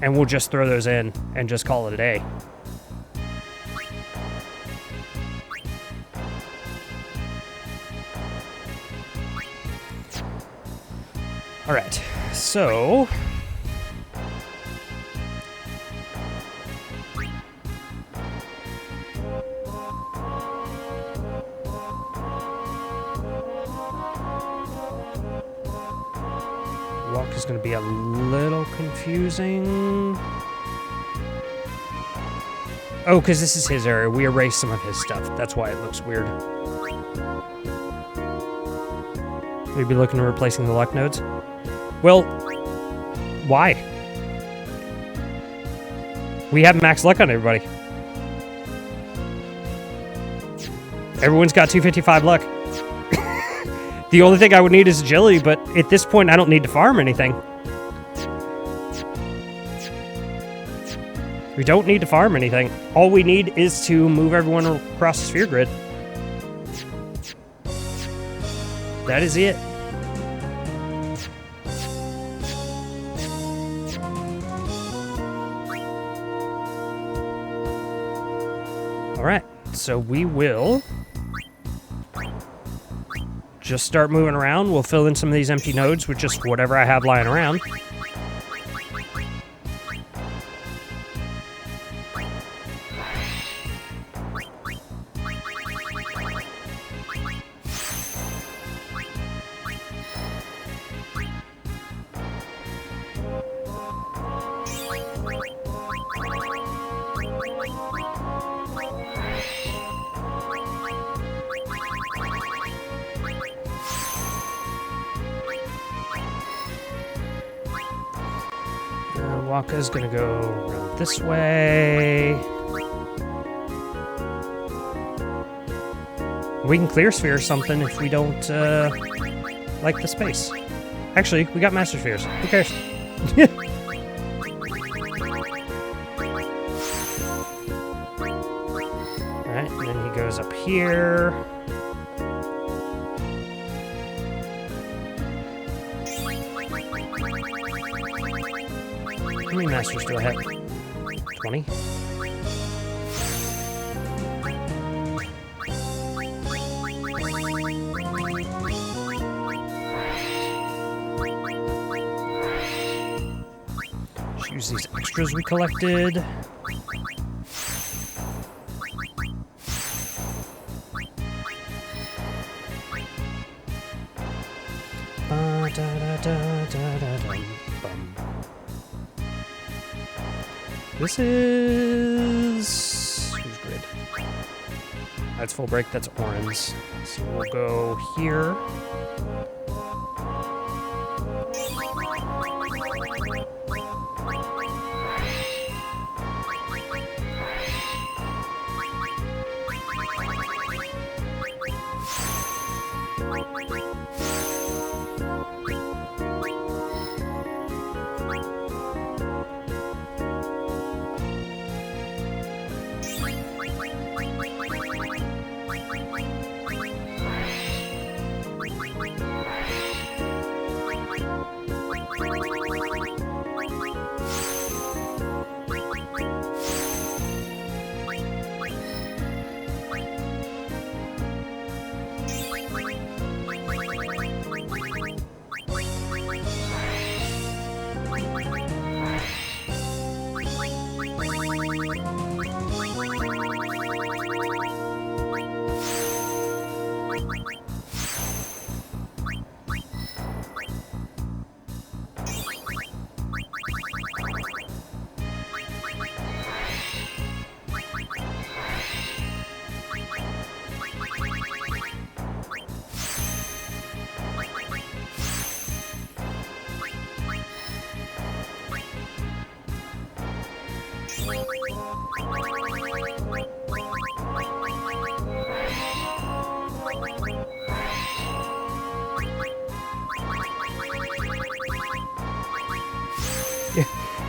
And we'll just throw those in and just call it a day. All right, so walk is going to be a little confusing. Oh, because this is his area. We erased some of his stuff. That's why it looks weird. We'd be looking at replacing the luck nodes. Well, why? We have max luck on everybody. Everyone's got 255 luck. The only thing I would need is agility, but at this point, I don't need to farm anything. We don't need to farm anything. All we need is to move everyone across the sphere grid. That is it. All right, so we will just start moving around. We'll fill in some of these empty nodes with just whatever I have lying around. Waka's gonna go around this way. We can clear sphere something if we don't like the space. Actually, we got master spheres. Who cares? Alright, and then he goes up here. How many masters do I have? 20? Let's use these extras we collected. This is... who's grid? That's full break, that's orange. So we'll go here.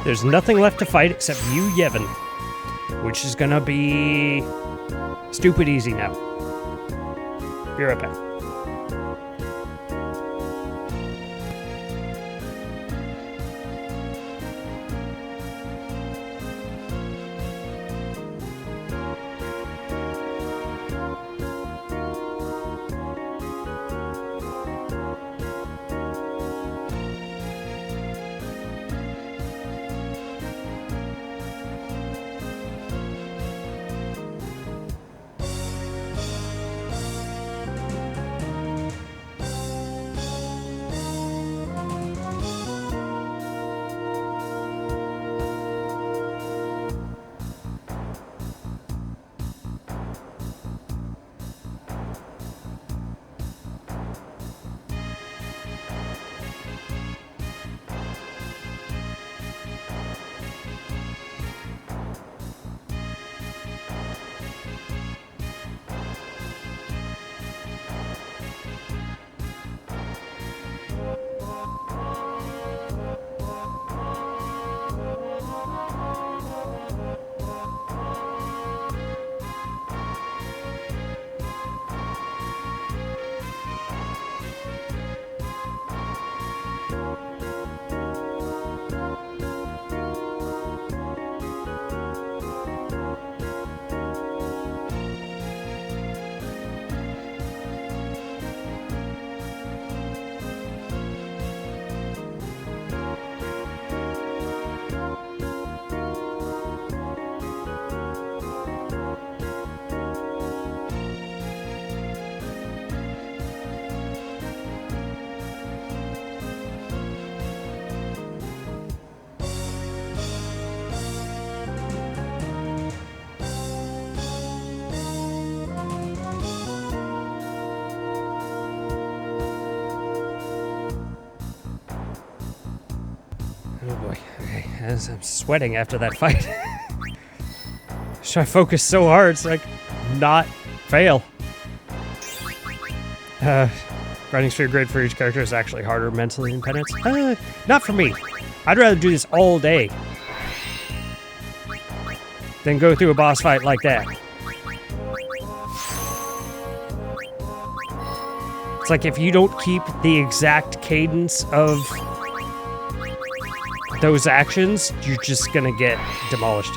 There's nothing left to fight except you, Yevon, which is gonna be stupid easy now. Be right back. As I'm sweating after that fight. I focus so hard so I can not fail. Grinding sphere grid for each character is actually harder mentally than Penance. Not for me. I'd rather do this all day than go through a boss fight like that. It's like if you don't keep the exact cadence of those actions, you're just gonna get demolished.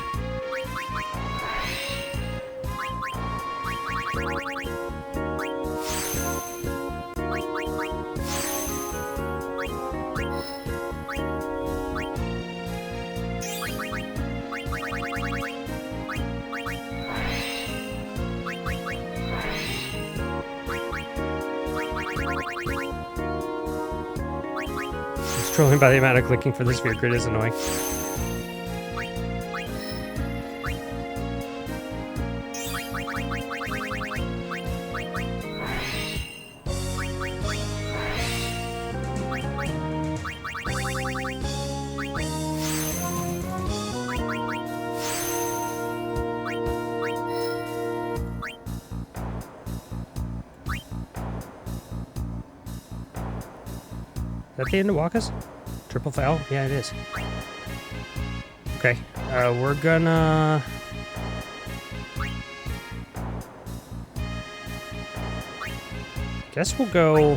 Trolling by the amount of clicking for the sphere grid is annoying. Is that the end of Waka's? Triple fail? Yeah, it is. Okay, we're gonna... Guess we'll go...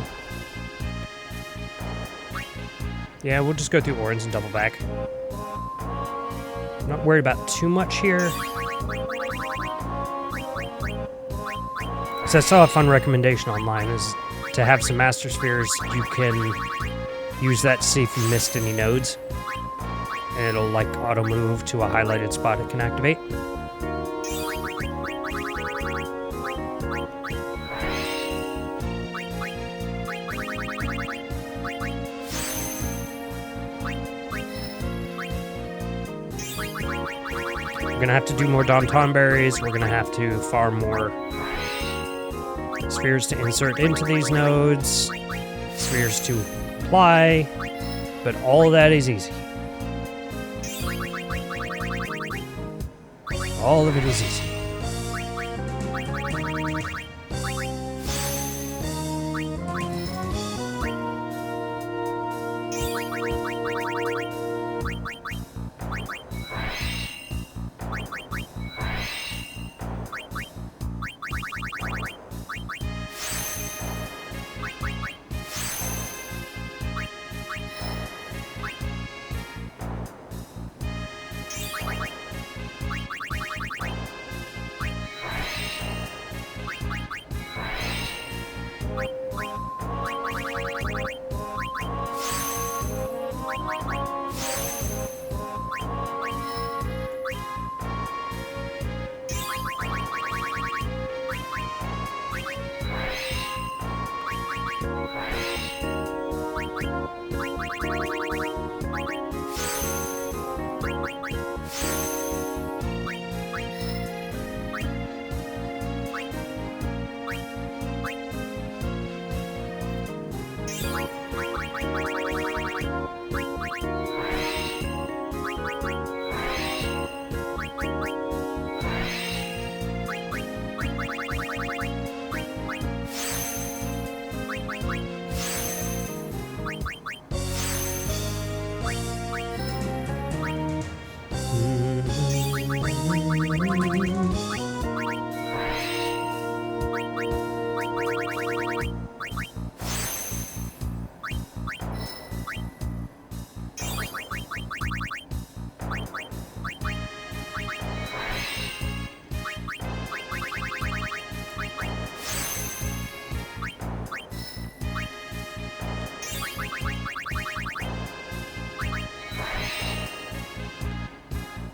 Yeah, we'll just go through Orange and double back. I'm not worried about too much here. So I saw a fun recommendation online is to have some Master Spheres. You can use that to see if you missed any nodes. And it'll like auto move to a highlighted spot it can activate. We're gonna have to do more Domton berries. We're gonna have to farm more spheres to insert into these nodes, spheres to apply, but all of that is easy. All of it is easy.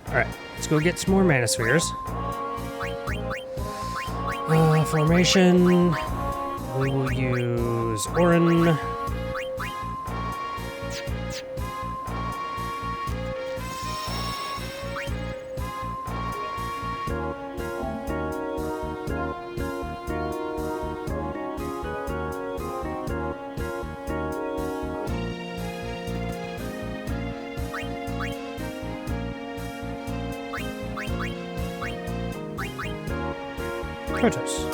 Alright, let's go get some more mana spheres. Formation. We will use Orin. Protos.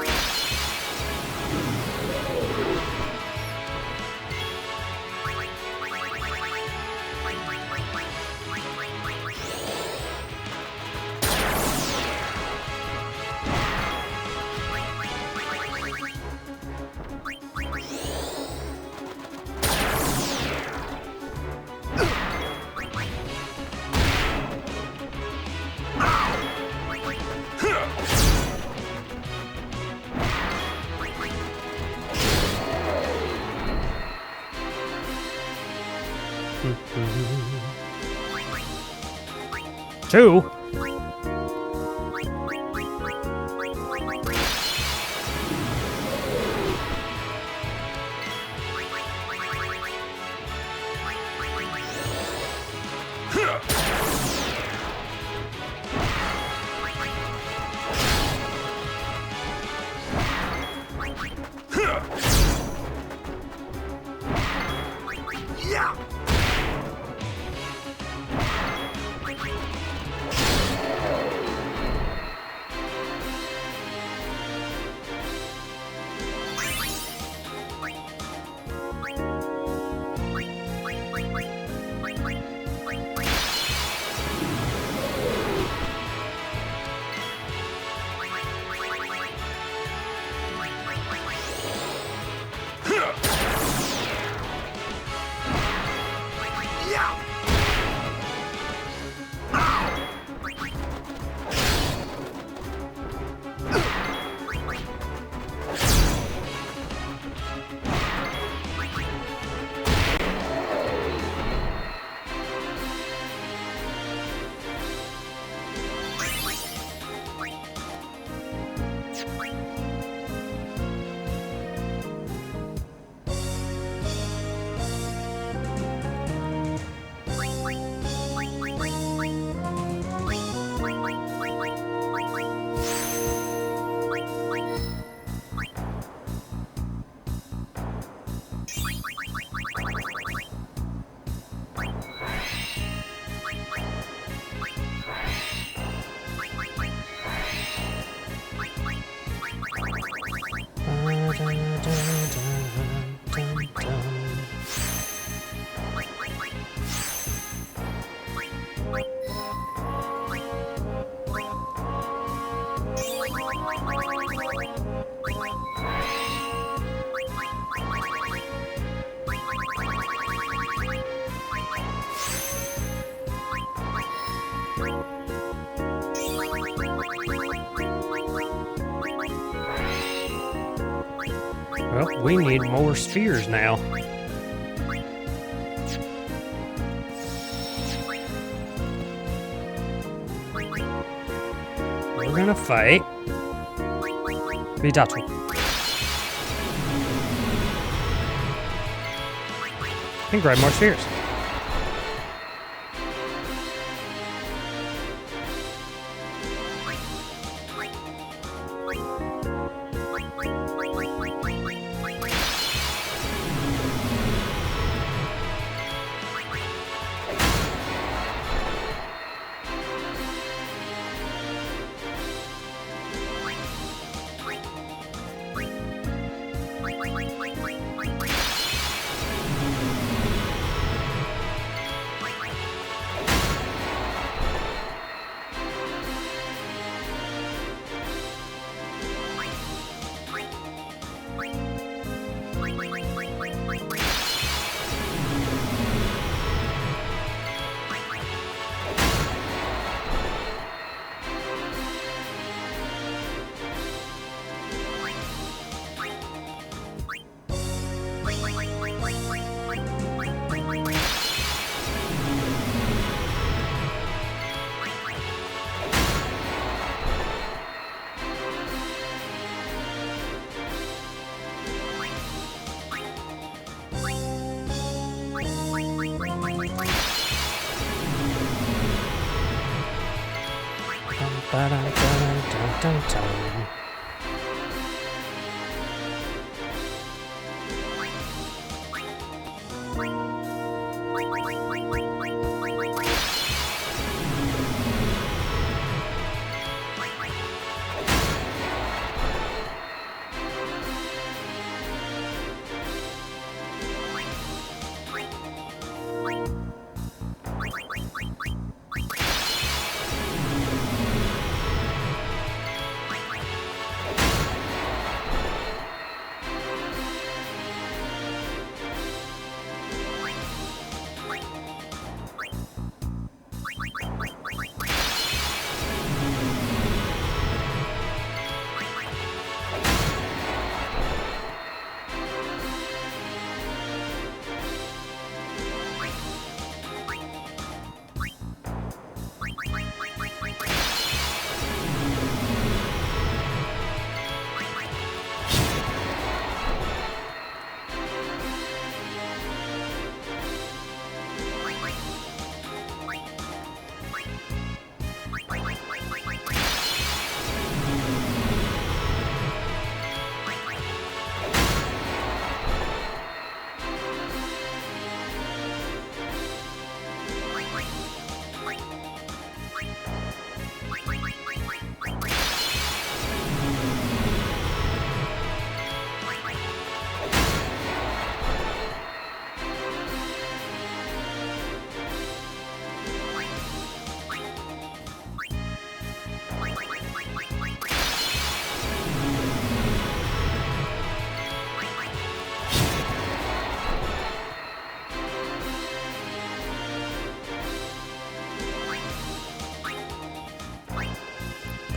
Two. Well, we need more spheres now. We're gonna fight Vidato. And grab more spheres. Dun-dun-dun-dun-dun.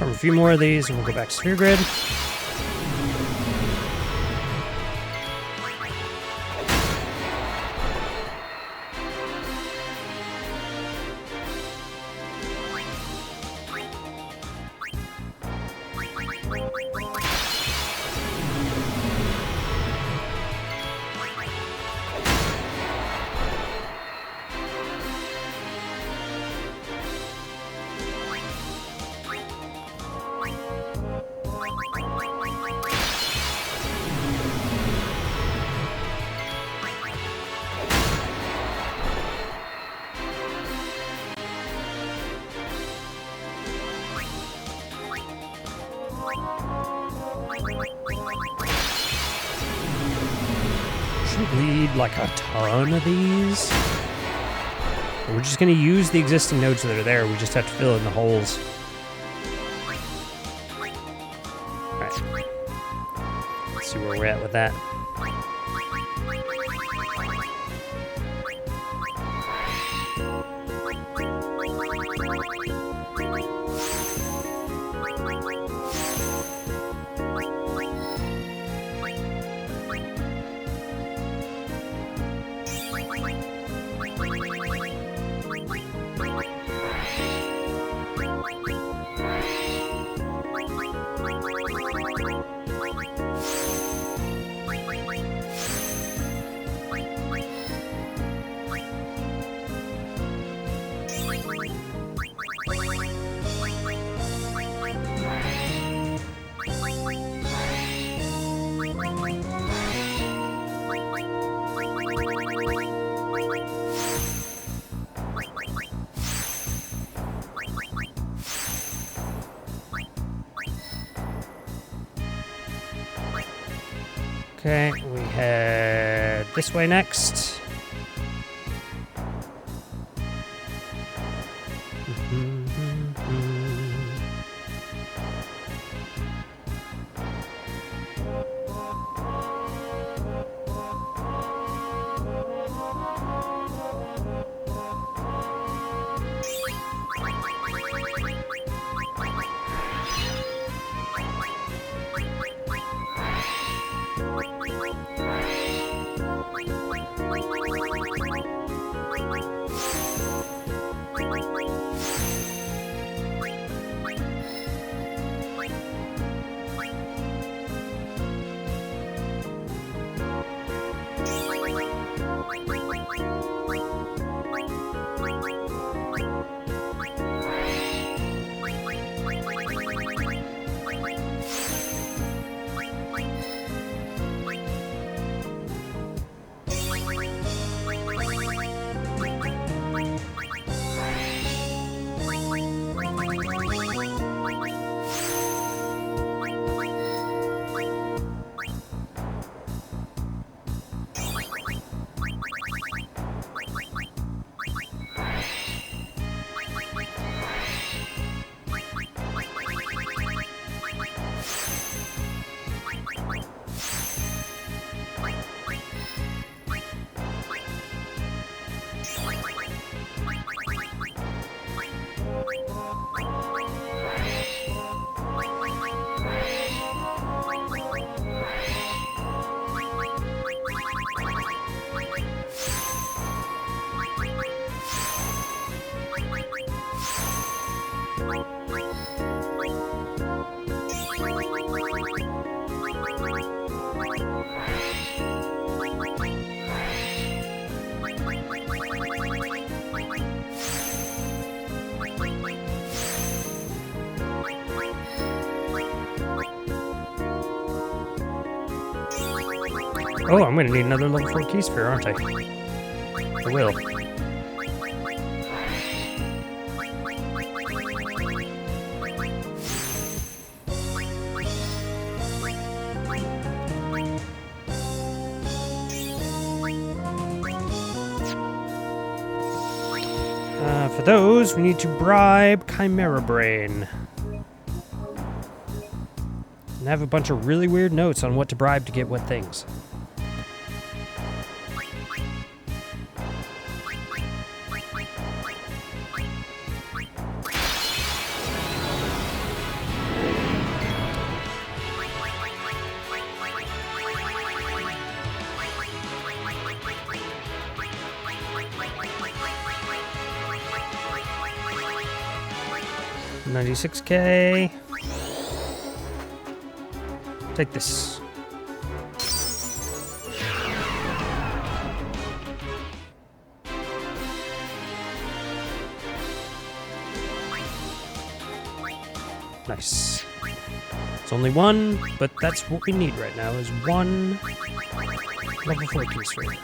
Farm a few more of these, and we'll go back to Sphere Grid. Shouldn't need like a ton of these. We're just going to use the existing nodes that are there. We just have to fill in the holes. Alright. Let's see where we're at with that. Okay, we head this way next. Oh, I'm going to need another level 4 key sphere, aren't I? I will. For those, we need to bribe Chimera Brain. And have a bunch of really weird notes on what to bribe to get what things. 96k. Take this. Nice. It's only one, but that's what we need right now, is one level 4 piece right here.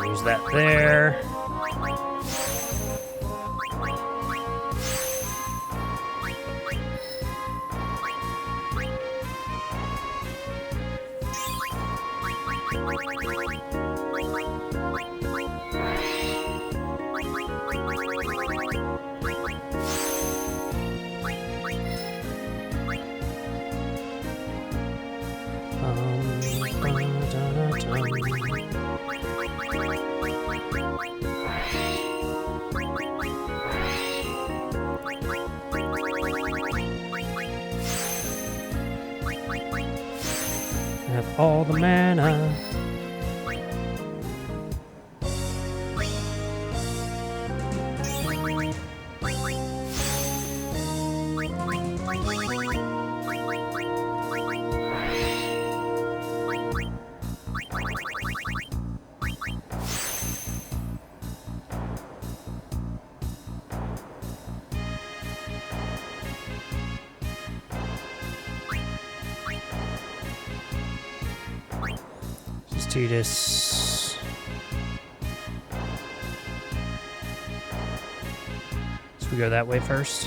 Use that there. Have all the mana. Do this. So we go that way first.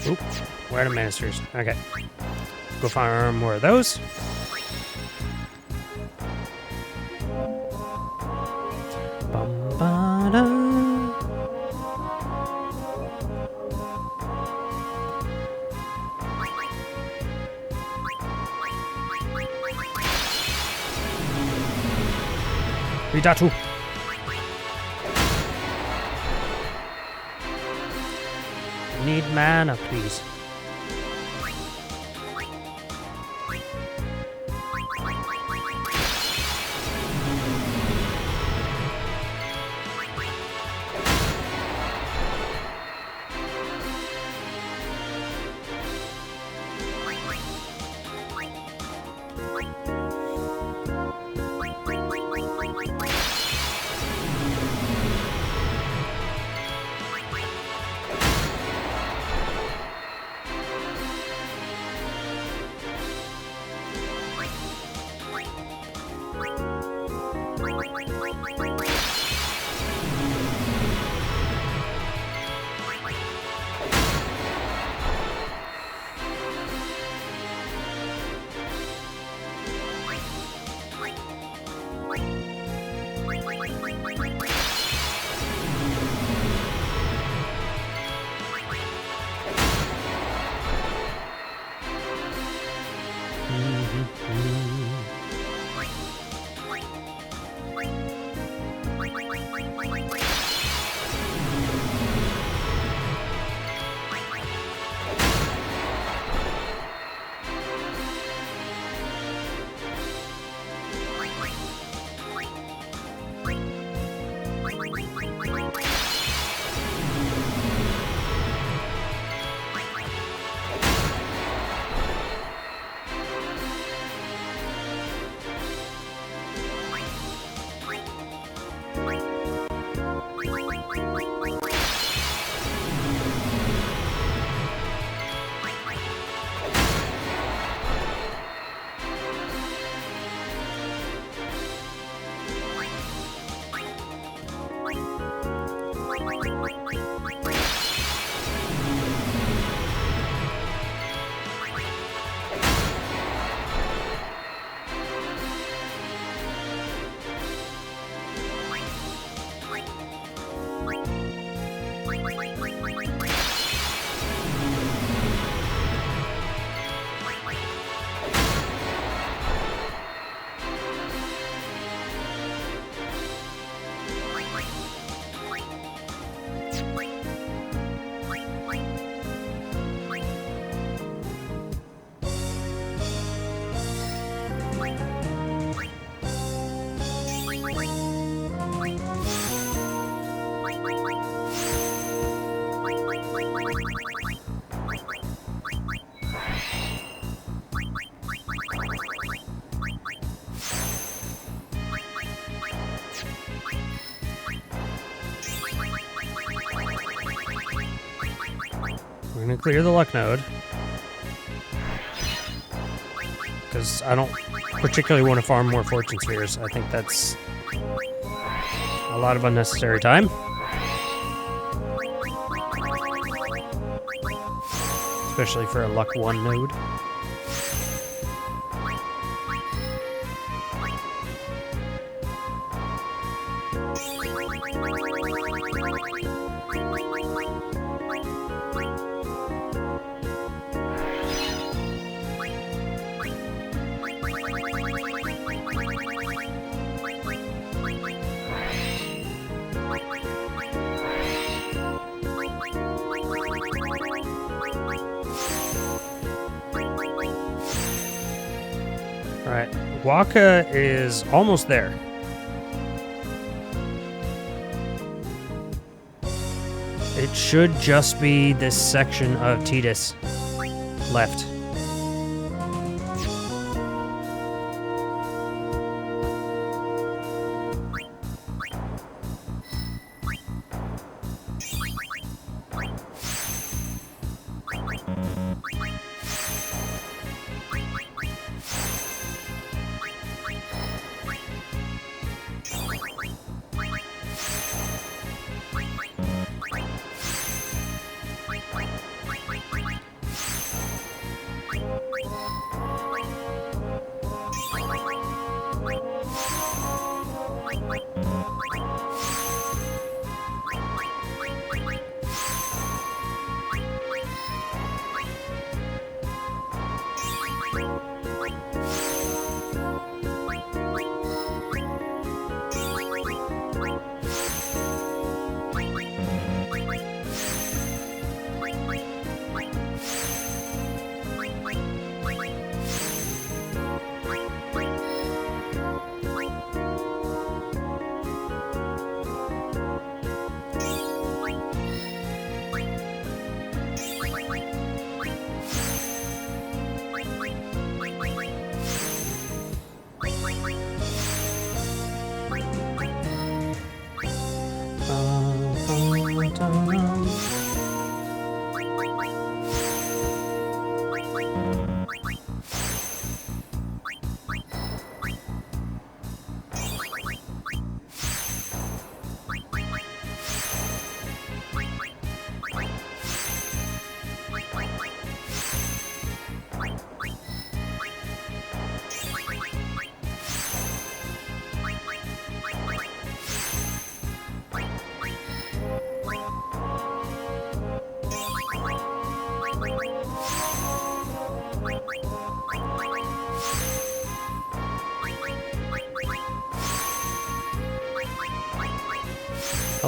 Oop, where are the ministers? Okay. Go farm more of those. Ridatu. Need mana, please. We're going to clear the luck node. Because I don't particularly want to farm more fortune spheres. I think that's a lot of unnecessary time. Especially for a luck 1 node. Alright, Waka is almost there. It should just be this section of Tidus left.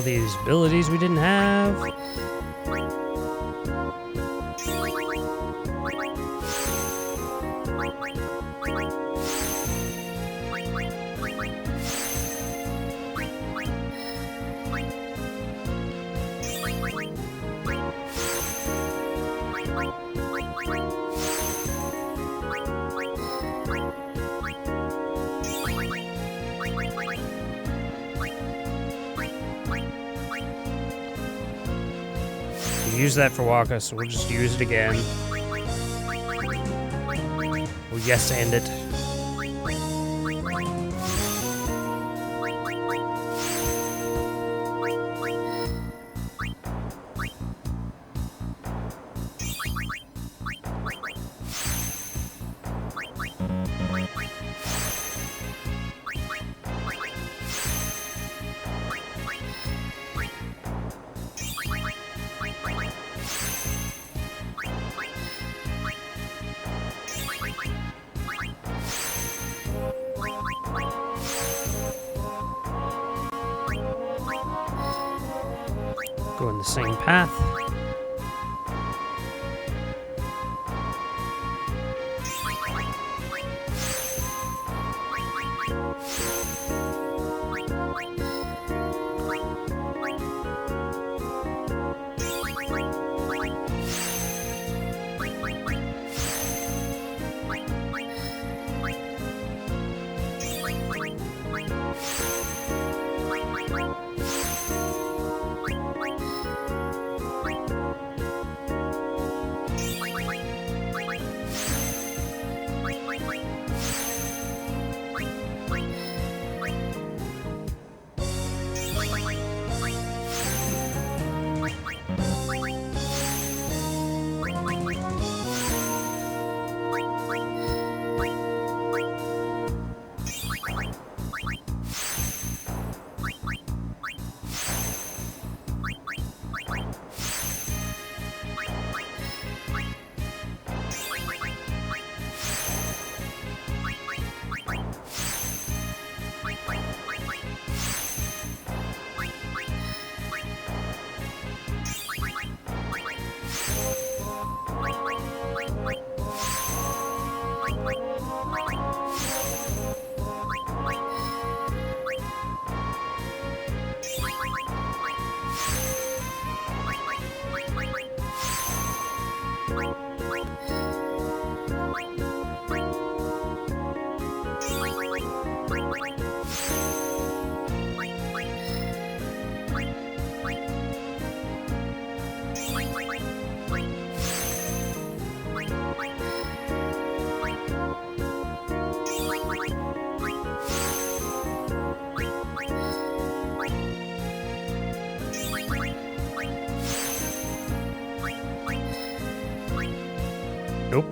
All these abilities we didn't have. Use that for Waka, so we'll just use it again. We'll yes and it. Go in the same path. Nope.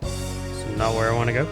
It's not where I want to go.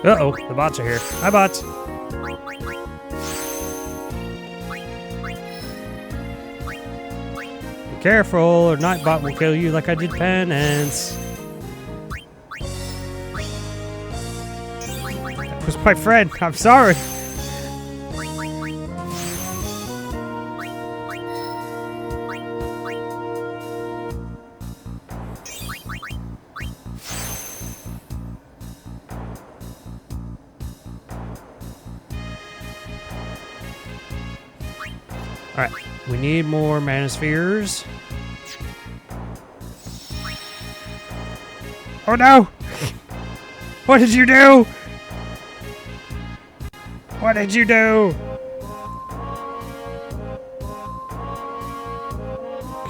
Uh-oh, the bots are here. Hi, bots. Be careful, or Nightbot will kill you like I did Penance. That was my friend. I'm sorry. Alright, we need more mana spheres. Oh no! What did you do? What did you do?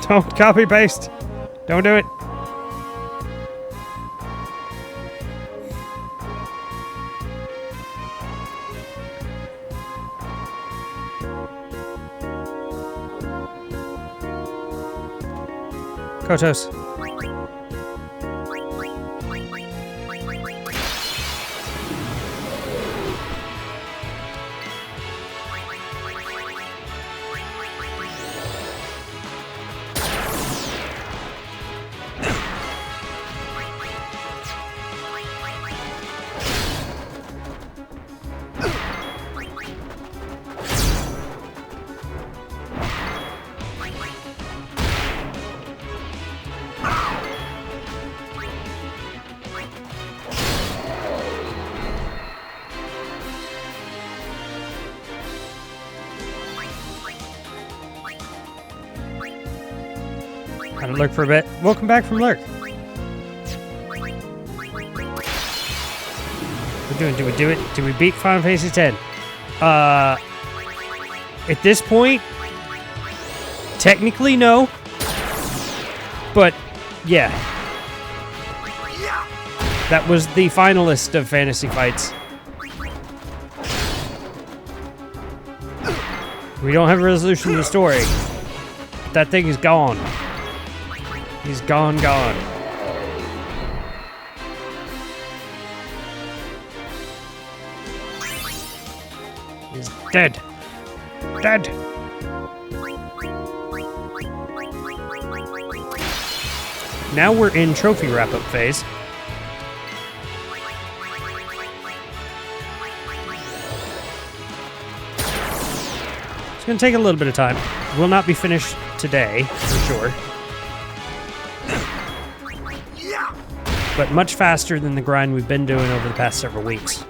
Don't copy paste. Don't do it. Kotos. Had to lurk for a bit. Welcome back from lurk. We're doing. Do we do it? Do we beat Final Fantasy X? At this point, technically no. But yeah, that was the finalist of Fantasy Fights. We don't have a resolution to the story. That thing is gone. He's gone. He's dead. Dead. Now we're in trophy wrap-up phase. It's going to take a little bit of time. Will not be finished today, for sure. But much faster than the grind we've been doing over the past several weeks.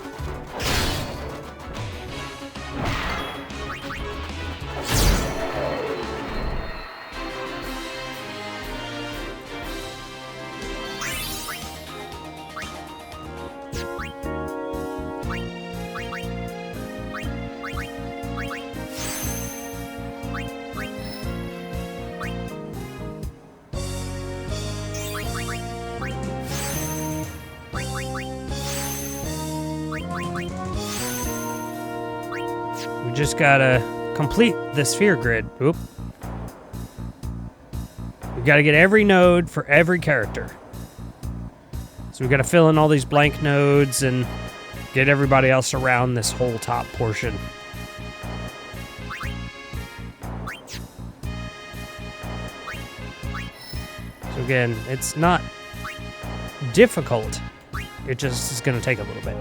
We just gotta complete the sphere grid. Oop. We gotta get every node for every character. So we gotta fill in all these blank nodes and get everybody else around this whole top portion. So again, it's not difficult. It just is gonna take a little bit.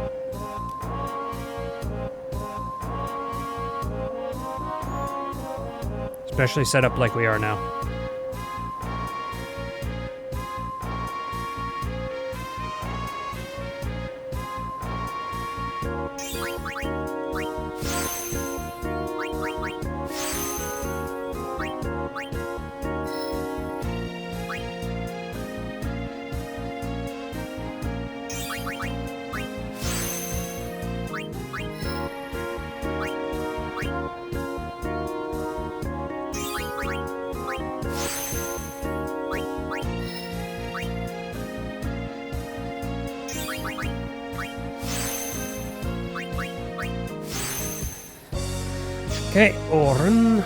Especially set up like we are now. Okay, Oren.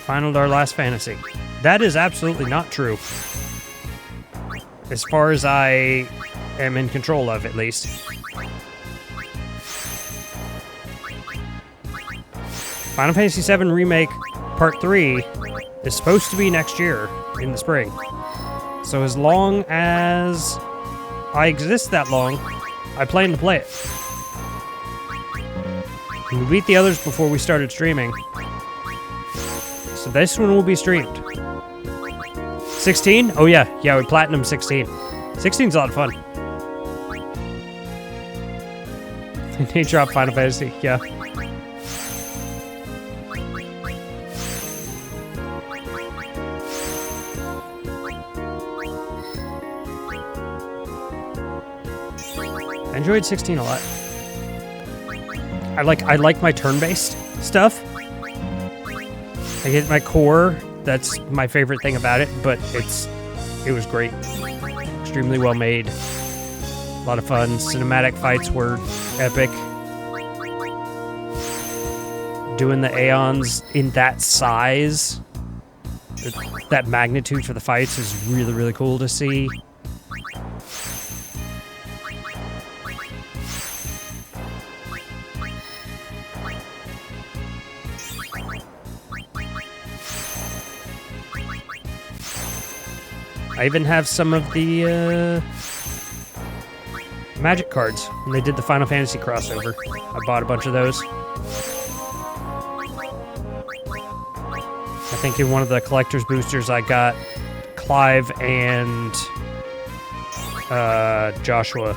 Finaled our last fantasy. That is absolutely not true. As far as I am in control of, at least. Final Fantasy VII Remake Part 3 is supposed to be next year in the spring. So as long as I exist that long, I plan to play it. We beat the others before we started streaming. So this one will be streamed. 16? Oh yeah, yeah, we platinum 16. 16's a lot of fun. They drop Final Fantasy, yeah. I enjoyed 16 a lot. I like my turn-based stuff. I get my core. That's my favorite thing about it, but it was great. Extremely well made. A lot of fun. Cinematic fights were epic. Doing the Aeons in that size, that magnitude for the fights is really, really cool to see. I even have some of the Magic cards when they did the Final Fantasy crossover. I bought a bunch of those. I think in one of the collector's boosters I got Clive and Joshua.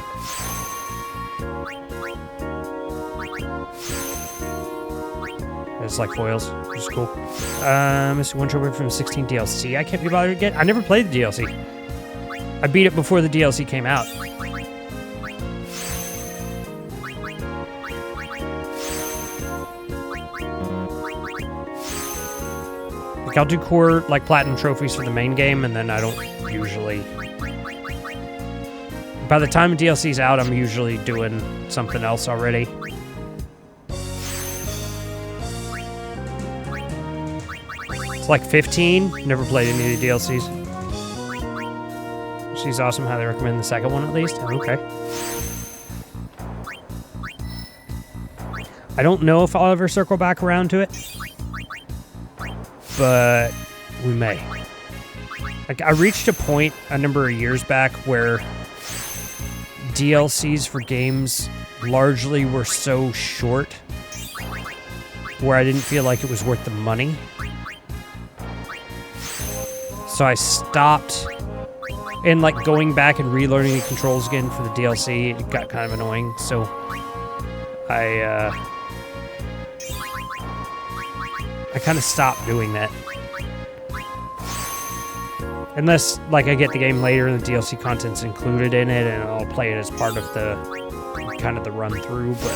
It's like foils, which is cool. Missing one trophy from 16 DLC. I can't be bothered to get. I never played the DLC. I beat it before the DLC came out. Like I'll do core platinum trophies for the main game, and then I don't usually. By the time the DLC's out, I'm usually doing something else already. It's like 15. Never played any of the DLCs. She's awesome. Highly recommend the second one at least. Okay. I don't know if I'll ever circle back around to it, but we may. Like I reached a point a number of years back where DLCs for games largely were so short where I didn't feel like it was worth the money. So I stopped, and like going back and relearning the controls again for the DLC, it got kind of annoying. So I kind of stopped doing that. Unless like I get the game later and the DLC content's included in it, and I'll play it as part of the kind of the run through. But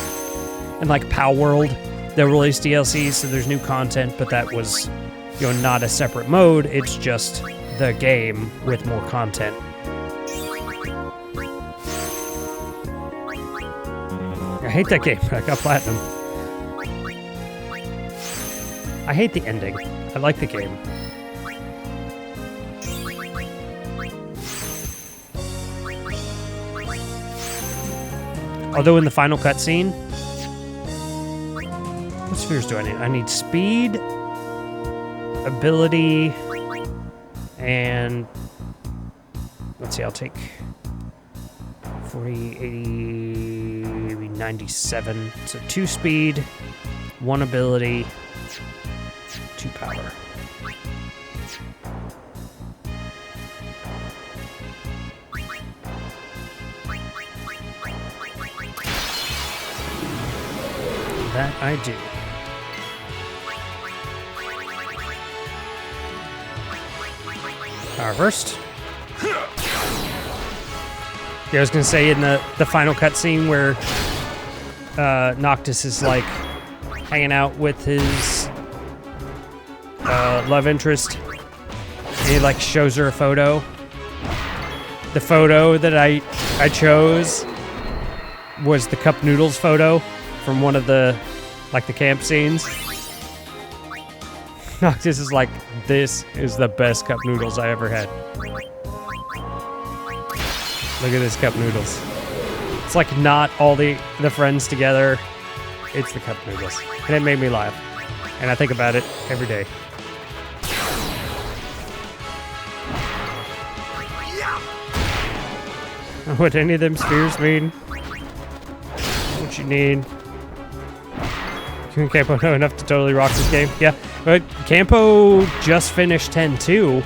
and like Pow World, they'll release DLC, so there's new content, but that was, you know, not a separate mode. It's just the game with more content. I hate that game, but I got platinum. I hate the ending. I like the game. Although in the final cutscene, what spheres do I need? I need speed, ability, and let's see, I'll take 40, 80, 97. So 2 speed, 1 ability, 2 power. That I do. Power first. Yeah, I was gonna say in the final cutscene where Noctis is like hanging out with his love interest, and he like shows her a photo. The photo that I chose was the cup noodles photo from one of the the camp scenes. Noctis is like, this is the best cup noodles I ever had. Look at this cup noodles. It's like not all the friends together. It's the cup noodles. And it made me laugh. And I think about it every day. What any of them spheres mean? What you need. Can Campo know enough to totally rock this game? Yeah, but Campo just finished 10-2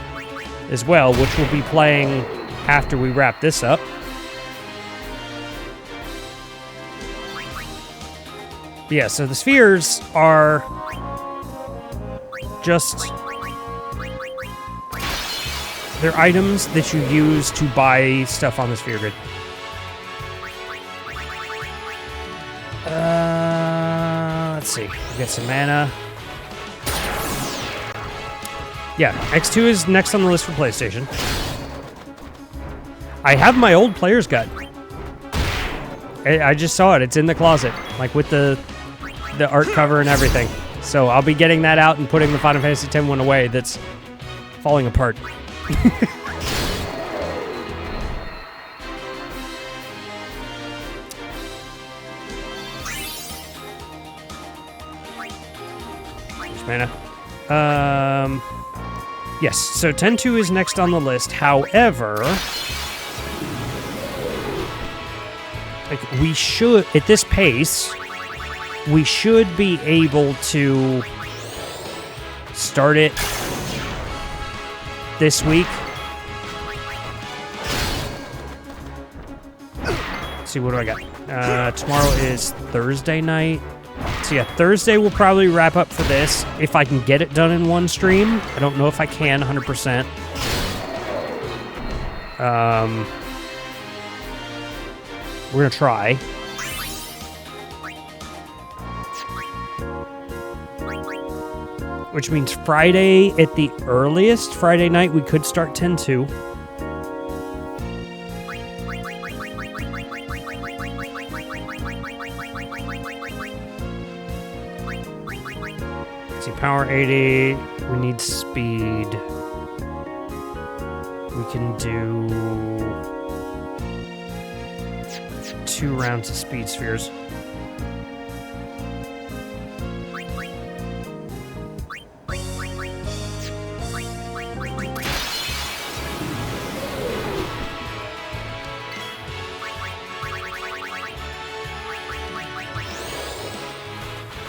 as well, which we'll be playing after we wrap this up. Yeah, so the spheres are just... they're items that you use to buy stuff on the sphere grid. Let's see. We got some mana. Yeah, X2 is next on the list for PlayStation. I have my old player's guide. I just saw it. It's in the closet, like with the art cover and everything. So I'll be getting that out and putting the Final Fantasy X one away that's falling apart. Mana. Yes, so 10-2 is next on the list. However, like we should, at this pace, we should be able to start it this week. Let's see, what do I got? Tomorrow is Thursday night. So yeah, Thursday we'll probably wrap up for this, if I can get it done in one stream. I don't know if I can 100%. We're gonna try. Which means Friday at the earliest, Friday night, we could start 10-2. Power 80, we need speed. We can do 2 rounds of speed spheres.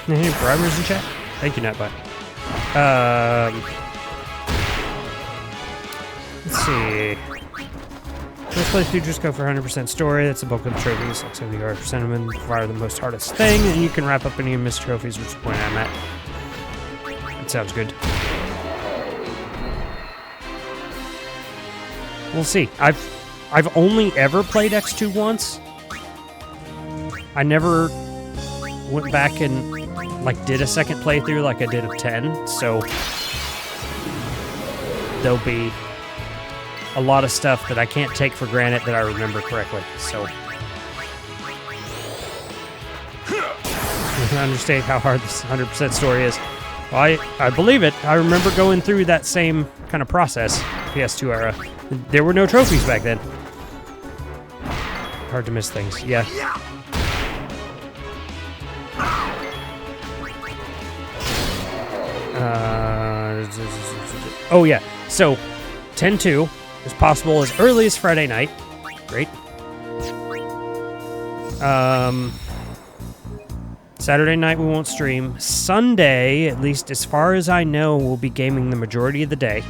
Any primers in chat? Thank you, Nightbot. Let's see. First place features go for 100% story. That's the bulk of the trophies. Like 70% of them require the most hardest thing, and you can wrap up any missed trophies, which is the point I'm at. That sounds good. We'll see. I've only ever played X2 once. I never went back and like did a second playthrough like I did of 10, so there'll be a lot of stuff that I can't take for granted that I remember correctly, so I can understand how hard this 100% story is. Well, I believe it. I remember going through that same kind of process, PS2 era. There were no trophies back then. Hard to miss things, yeah. Oh yeah, so 10-2 is possible as early as Friday night. Great. Saturday night we won't stream. Sunday, at least as far as I know, we'll be gaming the majority of the day.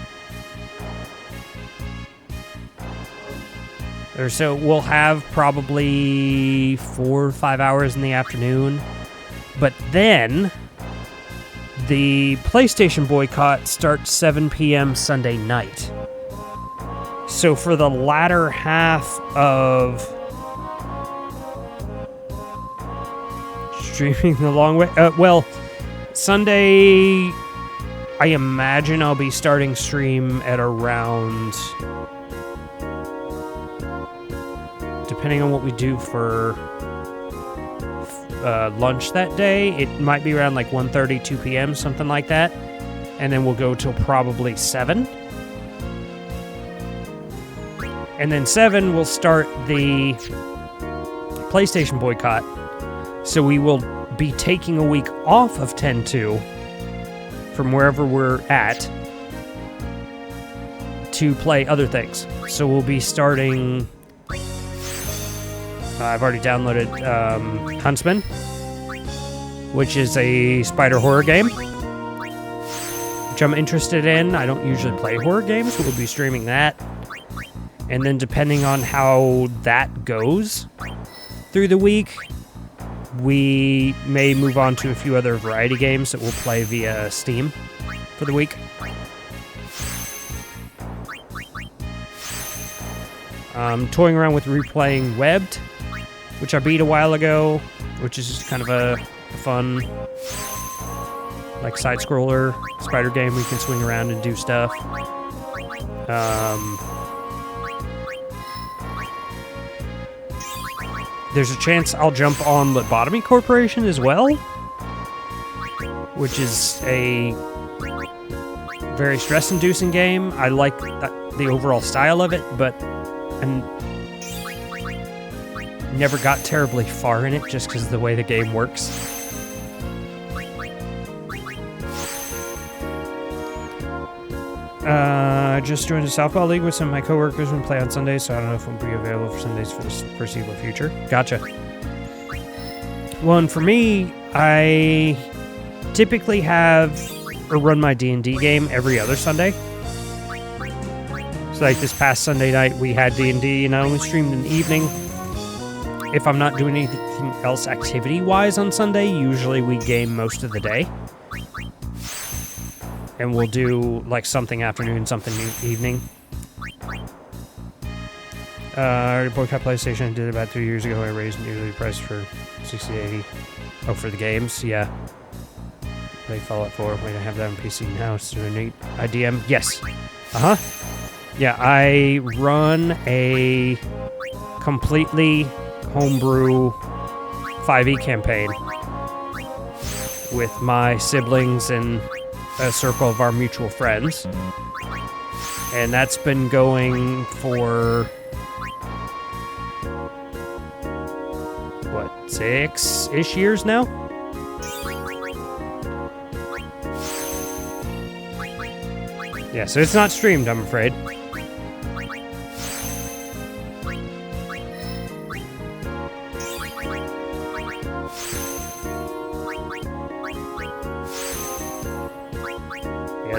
Or so we'll have probably 4 or 5 hours in the afternoon. But then the PlayStation boycott starts 7 p.m. Sunday night. So for the latter half of streaming the long way, well, Sunday, I imagine I'll be starting stream at around, depending on what we do for lunch that day, it might be around like 1:30, 2 p.m., something like that. And then we'll go till probably 7. And then 7, we'll start the PlayStation boycott. So we will be taking a week off of 10-2 from wherever we're at to play other things. So we'll be starting... I've already downloaded Huntsman. which is a spider horror game, which I'm interested in. I don't usually play horror games, but we'll be streaming that. And then depending on how that goes through the week, we may move on to a few other variety games that we'll play via Steam for the week. Toying around with replaying Webbed, which I beat a while ago, which is just kind of a fun, like, side-scroller spider game where you can swing around and do stuff. There's a chance I'll jump on Lobotomy Corporation as well, which is a very stress-inducing game. I like the overall style of it, but I never got terribly far in it just because of the way the game works. Just joined a softball league with some of my coworkers and play on Sundays, so I don't know if we'll be available for Sundays for the foreseeable future. Gotcha. Well, and for me, I typically have or run my D&D game every other Sunday. So like this past Sunday night, we had D&D, and I only streamed in the evening. If I'm not doing anything else activity-wise on Sunday, usually we game most of the day. And we'll do, like, something afternoon, something evening. I boycott PlayStation. I did it about 3 years ago. I raised nearly the price for 60 to 80. Oh, for the games? Yeah. Play Fallout 4. Wait, I have that on PC now. It's a neat IDM. Yes. Uh-huh. Yeah, I run a completely homebrew 5e campaign with my siblings and a circle of our mutual friends. And that's been going for, what, 6-ish years now? Yeah, so it's not streamed, I'm afraid.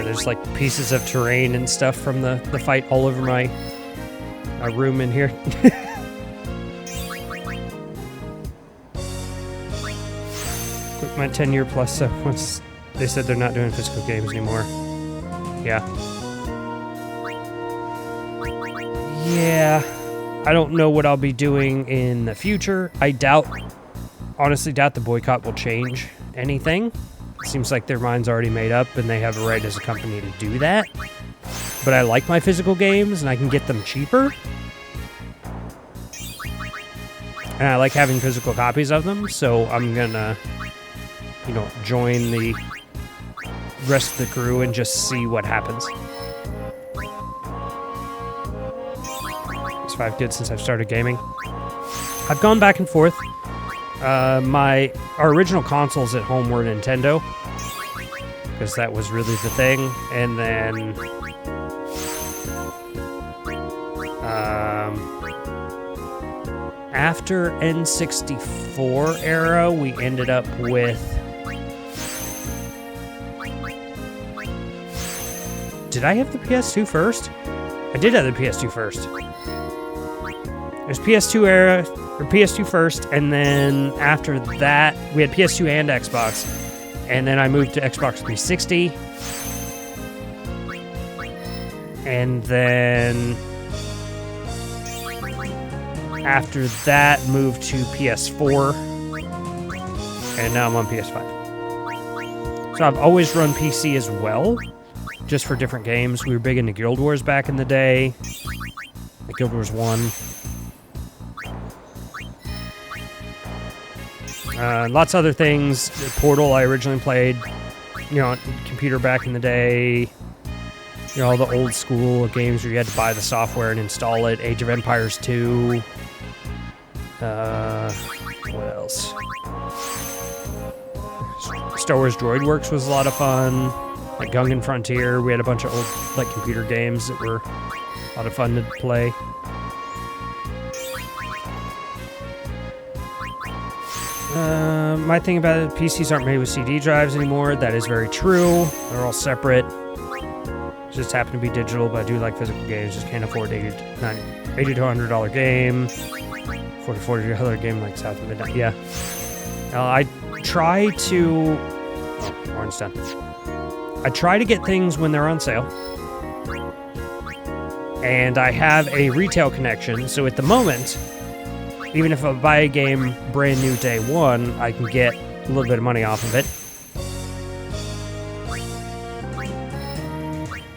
There's like pieces of terrain and stuff from the fight all over my room in here. Quit my 10-year plus once they said they're not doing physical games anymore. Yeah. Yeah. I don't know what I'll be doing in the future. I honestly doubt the boycott will change anything. Seems like their mind's already made up and they have a right as a company to do that. But I like my physical games and I can get them cheaper. And I like having physical copies of them, so I'm gonna, join the rest of the crew and just see what happens. It's 5 good since I've started gaming. I've gone back and forth. Our original consoles at home were Nintendo, because that was really the thing, and then after N64 era, we ended up with, did I have the PS2 first? I did have the PS2 first. There's PS2 era, or PS2 first, and then after that, we had PS2 and Xbox, and then I moved to Xbox 360, and then after that, moved to PS4, and now I'm on PS5. So I've always run PC as well, just for different games. We were big into Guild Wars back in the day, like Guild Wars 1. Lots of other things. Portal, I originally played, on computer back in the day. All the old school games where you had to buy the software and install it. Age of Empires 2. What else? Star Wars Droid Works was a lot of fun. Like Gungan Frontier. We had a bunch of old computer games that were a lot of fun to play. My thing about it, PCs aren't made with CD drives anymore. That is very true. They're all separate. Just happen to be digital, but I do like physical games. Just can't afford $80 to $100 game. $40 game like South of Midnight. Yeah. I try to... Oh, orange done. I try to get things when they're on sale. And I have a retail connection, so at the moment, even if I buy a game brand new day one, I can get a little bit of money off of it.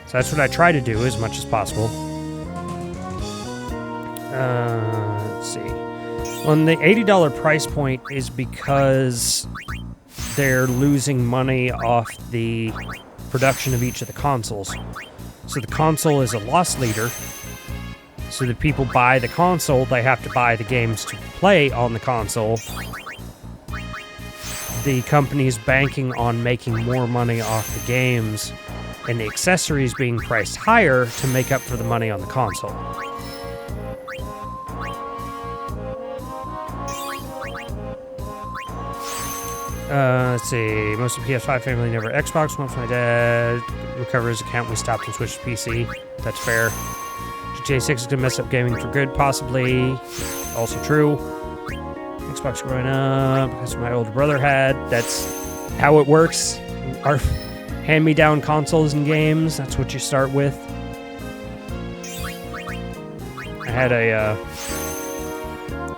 So that's what I try to do as much as possible. Let's see. On the $80 price point is because they're losing money off the production of each of the consoles. So the console is a loss leader. So that people buy the console, they have to buy the games to play on the console. The company is banking on making more money off the games and the accessories being priced higher to make up for the money on the console. Let's see. Most of the PS5 family never Xbox. Once my dad recovered his account, we stopped and switched to PC. That's fair. GTA 6 is going to mess up gaming for good, possibly. Also true. Xbox growing up, that's what my older brother had. That's how it works. Our hand-me-down consoles and games, that's what you start with. I had a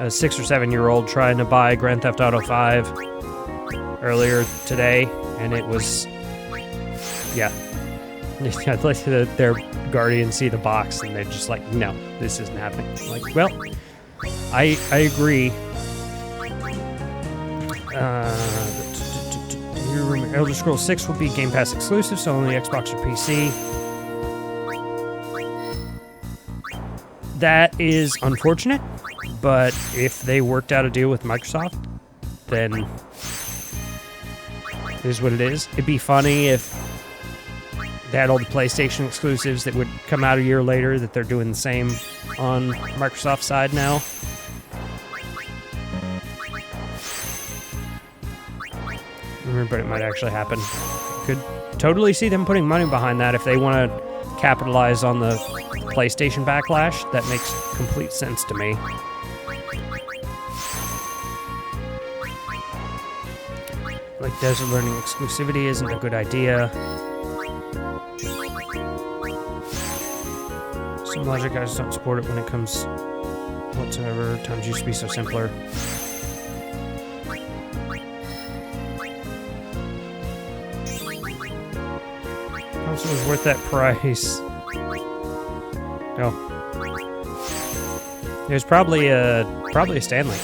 6 or 7 year old trying to buy Grand Theft Auto 5 earlier today, and it was, yeah. I'd like their guardian see the box, and they're just like, no, this isn't happening. I'm like, well, I agree. Elder Scrolls 6 will be Game Pass exclusive, so only Xbox or PC. That is unfortunate, but if they worked out a deal with Microsoft, then it is what it is. It'd be funny if they had all the PlayStation exclusives that would come out a year later, that they're doing the same on Microsoft's side now. But it might actually happen. Could totally see them putting money behind that if they want to capitalize on the PlayStation backlash. That makes complete sense to me. Like Desert Learning exclusivity isn't a good idea. Some logic guys don't support it when it comes whatsoever. Times used to be so simpler. It was worth that price. Oh. It was probably a Stanley.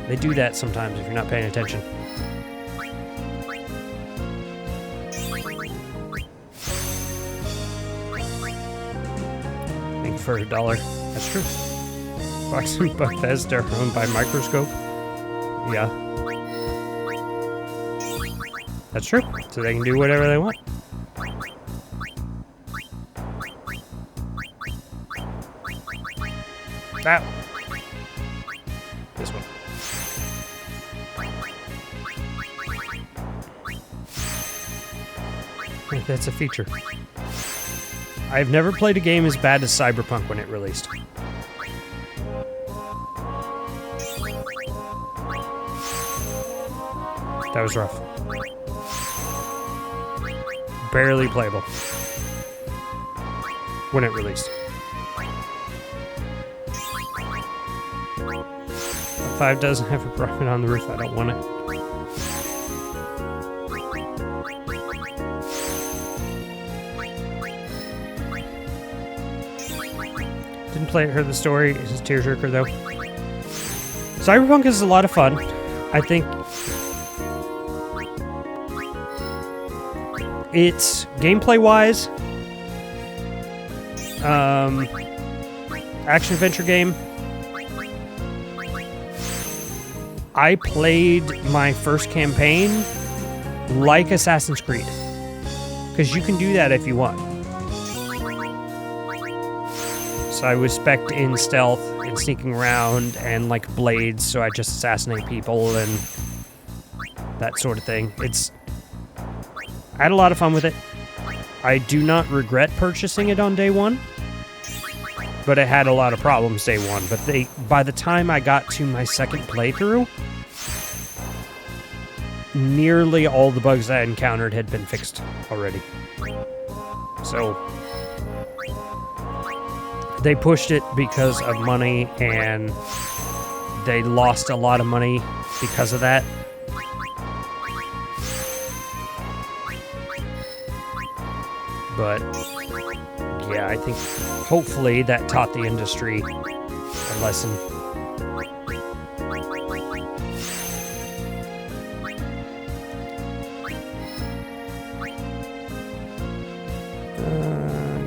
They do that sometimes if you're not paying attention. I think for $1. That's true. Fox and Bethesda are owned by Microscope. Yeah. That's true. So they can do whatever they want. That one. This one. I think that's a feature. I've never played a game as bad as Cyberpunk when it released. That was rough. Barely playable when it released. 5 doesn't have a profit on the roof. I don't want it. Didn't play it, heard the story. It's a tearjerker though. Cyberpunk is a lot of fun. I think it's gameplay-wise, action-adventure game. I played my first campaign like Assassin's Creed, because you can do that if you want. So I was spec'd in stealth and sneaking around and like blades, so I just assassinate people and that sort of thing. I had a lot of fun with it. I do not regret purchasing it on day one, but it had a lot of problems day one. But by the time I got to my second playthrough, nearly all the bugs I encountered had been fixed already. So they pushed it because of money, and they lost a lot of money because of that. But yeah, I think hopefully that taught the industry a lesson.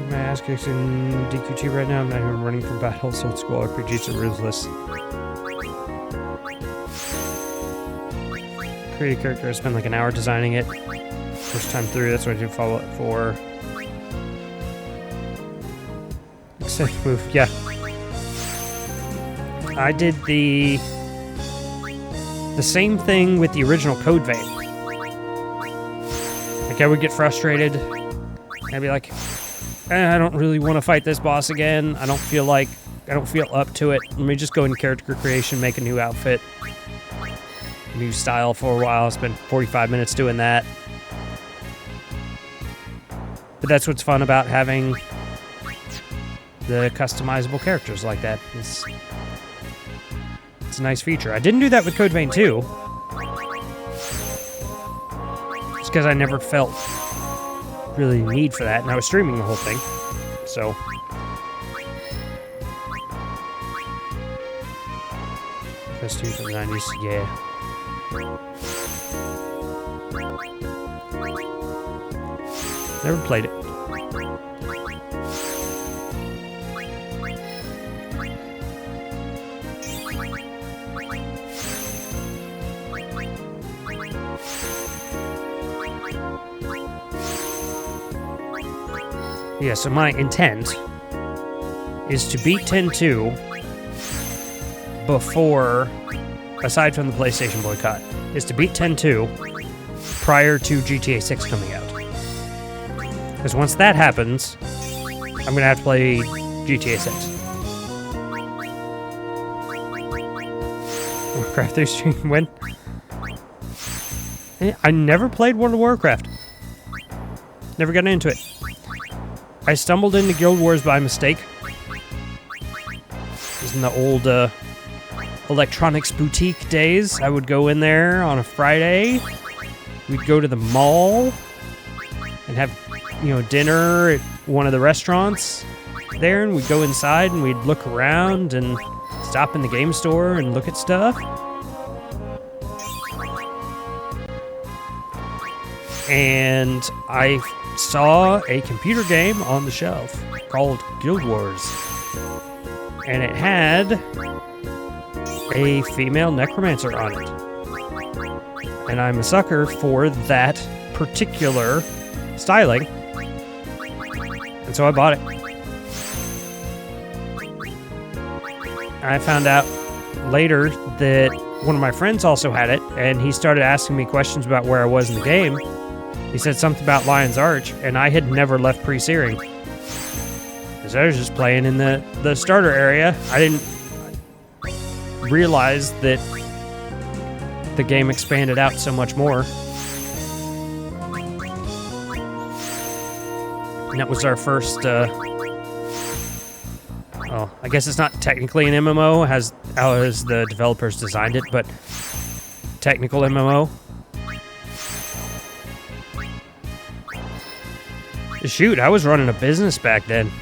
My ass kicks in DQT right now. I'm not even running from battles. Old school RPGs are ruthless. Create a character. I spent like an hour designing it. First time through, that's what I did follow up for. Except move, yeah. I did the same thing with the original Code Vein. Like, I would get frustrated. I'd be like, I don't really want to fight this boss again. I don't feel up to it. Let me just go into character creation, make a new outfit, new style for a while. Spend 45 minutes doing that. But that's what's fun about having the customizable characters like that. It's a nice feature. I didn't do that with Code Vein 2. Just because I never felt really need for that, and I was streaming the whole thing. So PS2 from the 90s, yeah. Never played it. Yeah, so my intent is to beat 10-2 before, aside from the PlayStation boycott, is to beat 10-2 prior to GTA 6 coming out. Because once that happens, I'm going to have to play GTA 6. Warcraft 3 stream, when? I never played World of Warcraft. Never got into it. I stumbled into Guild Wars by mistake. It was in the old electronics boutique days. I would go in there on a Friday. We'd go to the mall and have, dinner at one of the restaurants there, and we'd go inside and we'd look around and stop in the game store and look at stuff. And I saw a computer game on the shelf called Guild Wars, and it had a female necromancer on it, and I'm a sucker for that particular styling, and so I bought it. I found out later that one of my friends also had it, and he started asking me questions about where I was in the game. He said something about Lion's Arch, and I had never left pre-searing. Because I was just playing in the starter area. I didn't realize that the game expanded out so much more. And that was our first, well, I guess it's not technically an MMO, as the developers designed it, but technical MMO. Shoot, I was running a business back then. It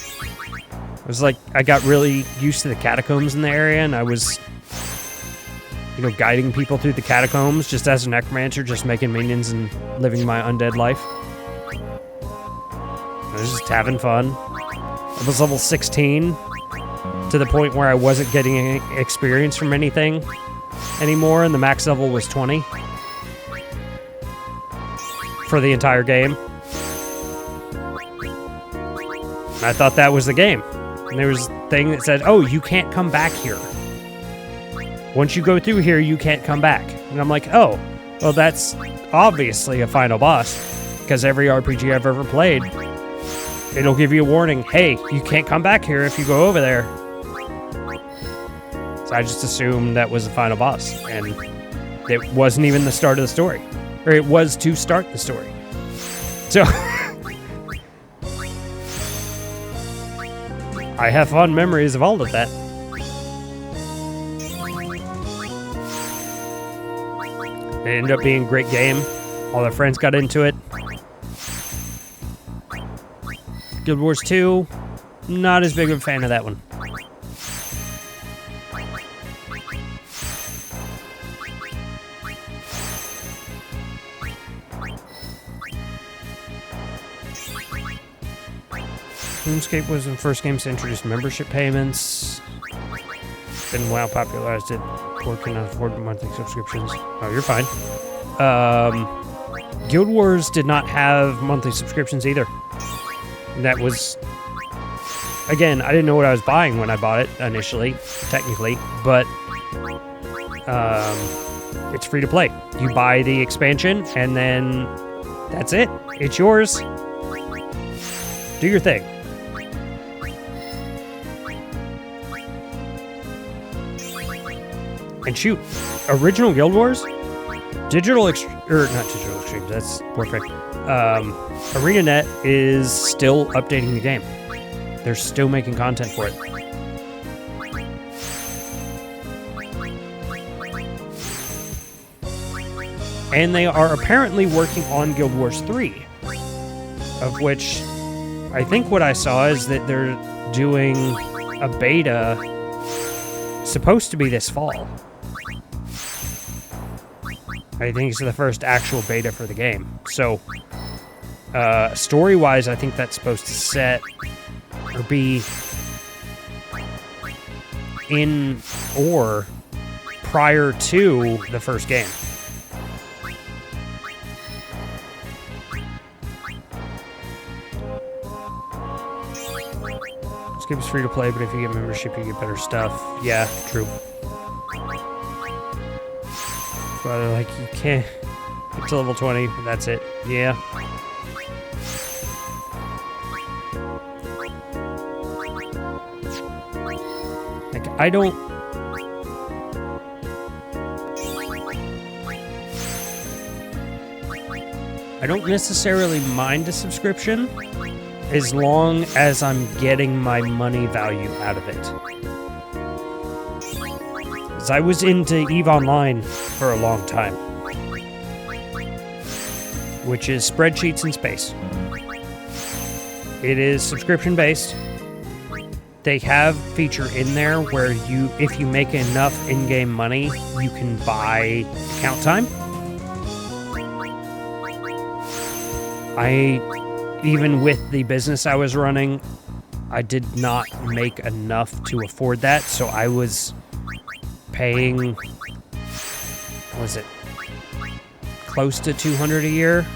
was like, I got really used to the catacombs in the area, and I was, guiding people through the catacombs just as a necromancer, just making minions and living my undead life. I was just having fun. I was level 16, to the point where I wasn't getting any experience from anything anymore, and the max level was 20 for the entire game. I thought that was the game. And there was a thing that said, oh, you can't come back here. Once you go through here, you can't come back. And I'm like, oh, well, that's obviously a final boss, because every RPG I've ever played, it'll give you a warning, hey, you can't come back here if you go over there. So I just assumed that was the final boss, and it wasn't even the start of the story. Or it was to start the story. So I have fond memories of all of that. It ended up being a great game. All our friends got into it. Guild Wars 2, not as big of a fan of that one. RuneScape was the first game to introduce membership payments. Then WoW popularized it. Or cannot afford monthly subscriptions. Oh, you're fine. Guild Wars did not have monthly subscriptions either. That was... Again, I didn't know what I was buying when I bought it initially, technically, but it's free to play. You buy the expansion, and then that's it. It's yours. Do your thing. And shoot, original Guild Wars, not Digital Extreme, that's perfect. ArachNed is still updating the game. They're still making content for it. And they are apparently working on Guild Wars 3, of which I think what I saw is that they're doing a beta supposed to be this fall. I think it's the first actual beta for the game. So, story-wise, I think that's supposed to set or be in or prior to the first game. Skip is free to play, but if you get membership, you get better stuff. Yeah, true. But like, you can't get to level 20, but that's it. Yeah. Like, I don't necessarily mind a subscription as long as I'm getting my money value out of it. Because I was into EVE Online for a long time, which is spreadsheets in space. It is subscription-based. They have a feature in there where if you make enough in-game money, you can buy account time. Even with the business I was running, I did not make enough to afford that, so I was paying, what was it, close to $200 a year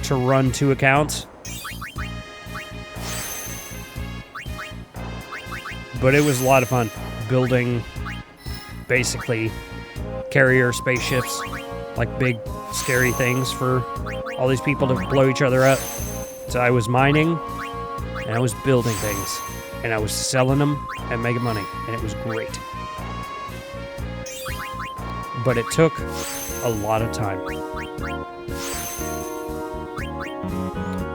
to run 2 accounts. But it was a lot of fun building basically carrier spaceships, like big scary things for all these people to blow each other up. So I was mining, and I was building things, and I was selling them and making money, and it was great. But it took a lot of time.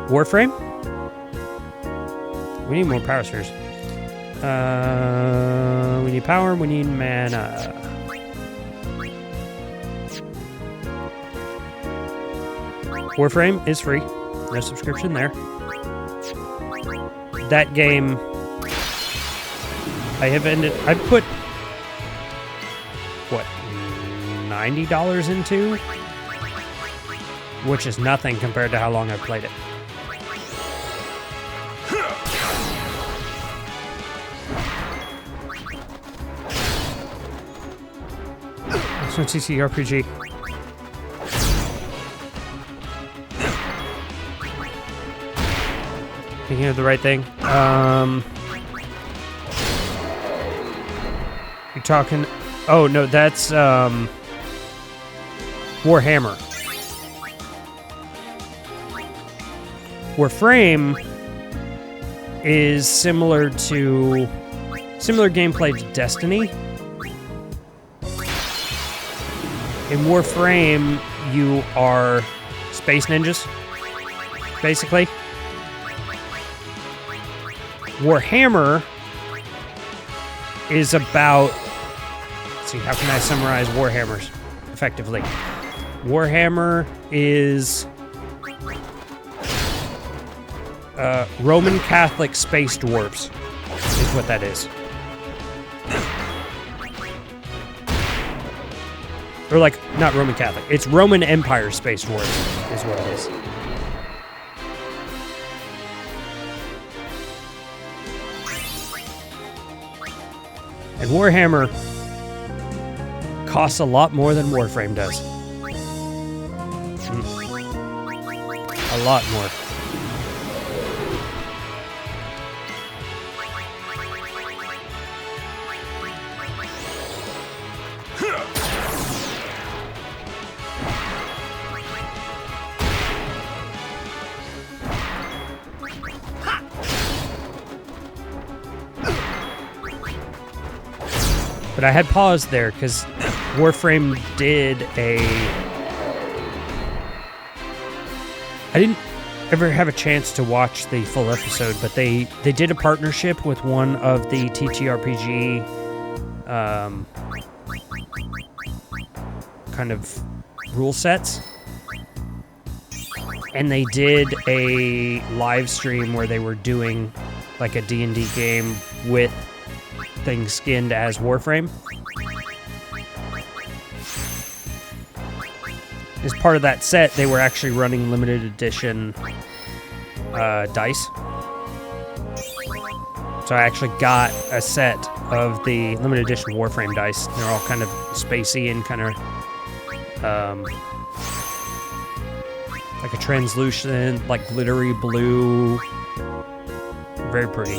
Warframe? We need more power spheres. We need power, we need mana. Warframe is free. No subscription there. That game, I put, what, $90 into? Which is nothing compared to how long I've played it. It's an TTRPG. Thinking of the right thing. You're talking... Oh, no, that's, Warhammer. Warframe is similar gameplay to Destiny. In Warframe, you are space ninjas, basically. Warhammer is about... Let's see, how can I summarize Warhammers effectively? Warhammer is Roman Catholic space dwarves, is what that is. Or like, not Roman Catholic. It's Roman Empire space dwarves, is what it is. And Warhammer costs a lot more than Warframe does. A lot more. But I had paused there because Warframe did a... I didn't ever have a chance to watch the full episode, but they did a partnership with one of the TTRPG kind of rule sets. And they did a live stream where they were doing like a D&D game with things skinned as Warframe. As part of that set, they were actually running limited edition dice. So I actually got a set of the limited edition Warframe dice. They're all kind of spacey and kind of like a translucent, like glittery blue. Very pretty.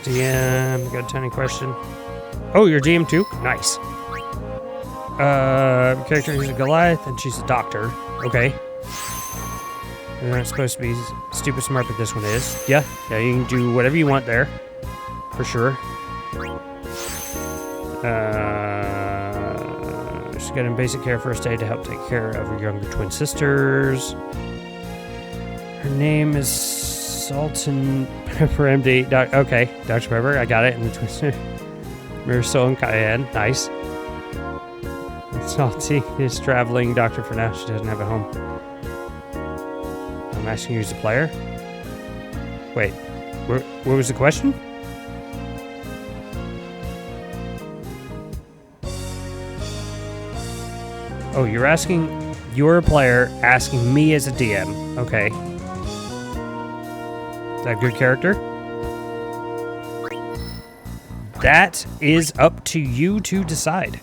DM, got a tiny question. Oh, you're DM too? Nice. Character who's a Goliath, and she's a doctor. Okay. They're not supposed to be stupid smart, but this one is. Yeah, you can do whatever you want there. For sure. She's getting basic care first aid to help take care of her younger twin sisters. Her name is Sultan Pepper MD. Okay, Dr. Pepper, I got it. And the twin Marisol and Cayenne. Nice. Salty is traveling doctor for now. She doesn't have a home. I'm asking you as a player. Wait, what was the question? Oh, you're a player asking me as a DM. Okay. Is that a good character? That is up to you to decide.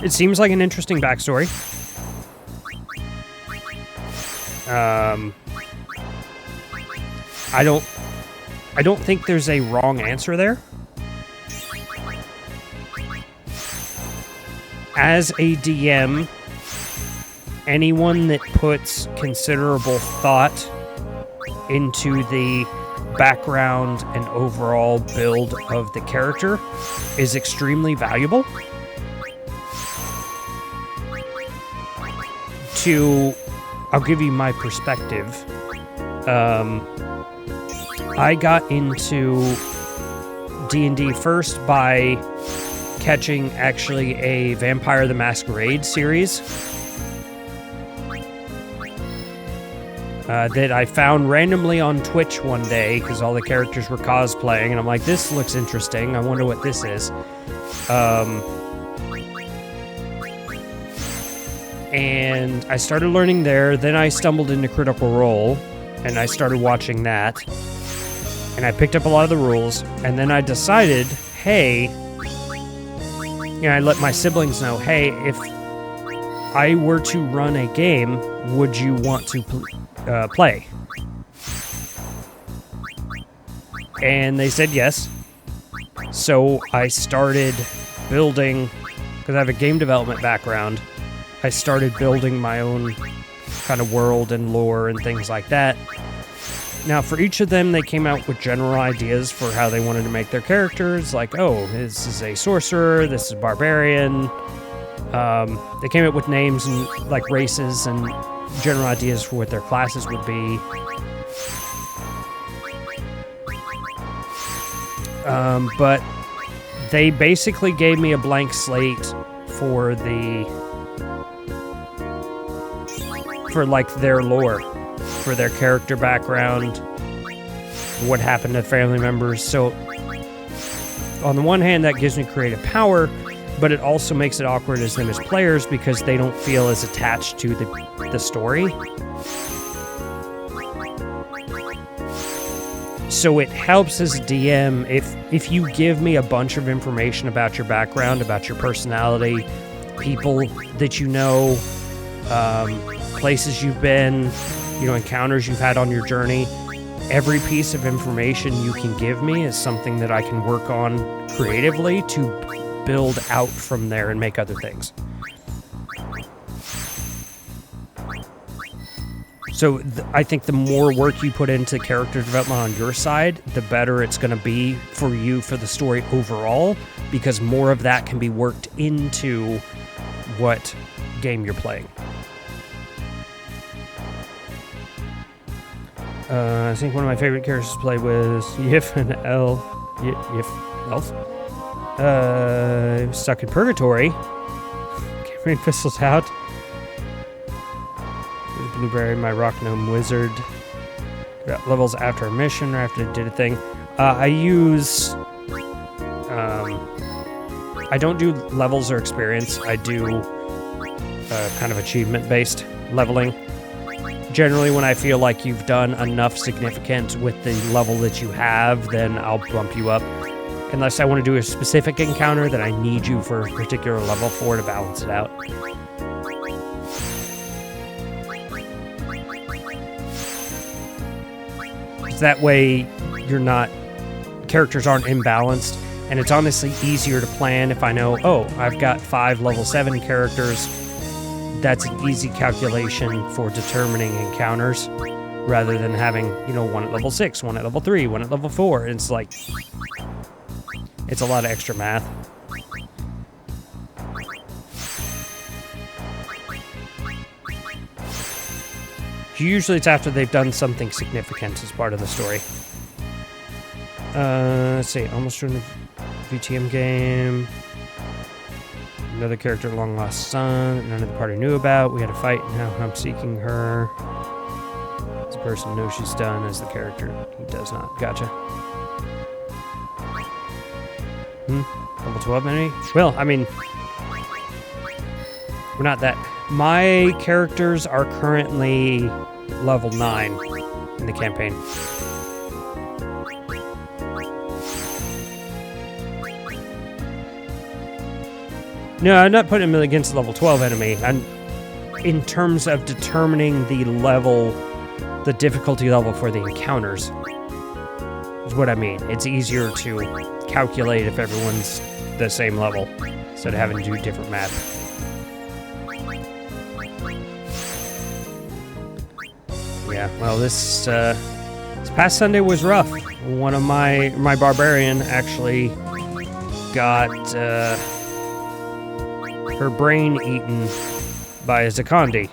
It seems like an interesting backstory. I don't think there's a wrong answer there. As a DM, anyone that puts considerable thought into the background and overall build of the character is extremely valuable. I'll give you my perspective. I got into D&D first by catching actually a Vampire the Masquerade series that I found randomly on Twitch one day because all the characters were cosplaying, and I'm like, this looks interesting. I wonder what this is. And I started learning there. Then I stumbled into Critical Role, and I started watching that. And I picked up a lot of the rules, and then I decided, hey, I let my siblings know, hey, if I were to run a game, would you want to play? And they said yes. So I started building, because I have a game development background, I started building my own kind of world and lore and things like that. Now, for each of them, they came out with general ideas for how they wanted to make their characters. Like, oh, this is a sorcerer, this is barbarian. They came up with names and like races and general ideas for what their classes would be. But they basically gave me a blank slate for their lore, for their character background, what happened to family members. So on the one hand, that gives me creative power, but it also makes it awkward as them as players because they don't feel as attached to the story. So it helps as a DM if you give me a bunch of information about your background, about your personality, people that you know, places you've been, encounters you've had on your journey. Every piece of information you can give me is something that I can work on creatively to build out from there and make other things. So I think the more work you put into character development on your side, the better it's going to be for you for the story overall, because more of that can be worked into what game you're playing. I think one of my favorite characters to play was Yif and Elf. Stuck in Purgatory. Carrying pistols out. Blueberry, my rock gnome wizard. Got levels after a mission or after I did a thing. I don't do levels or experience. I do kind of achievement-based leveling. Generally, when I feel like you've done enough significant with the level that you have, then I'll bump you up. Unless I want to do a specific encounter that I need you for a particular level for to balance it out. That way, characters aren't imbalanced, and it's honestly easier to plan if I know, oh, I've got 5 level 7 characters. That's an easy calculation for determining encounters, rather than having, one at level 6, one at level 3, one at level 4. It's like, it's a lot of extra math. Usually it's after they've done something significant as part of the story. Let's see, almost doing a VTM game. Another character, long lost son, that none of the party knew about. We had a fight, and now I'm seeking her. This person knows she's done as the character. He does not. Gotcha. Level 12 enemy? Well, I mean, we're not that. My characters are currently level 9 in the campaign. No, I'm not putting them against the level 12 enemy. In terms of determining the difficulty level for the encounters, is what I mean. It's easier to calculate if everyone's the same level, instead of having to do different math. Yeah, well, this past Sunday was rough. One of my barbarian actually got her brain eaten by a Zakandi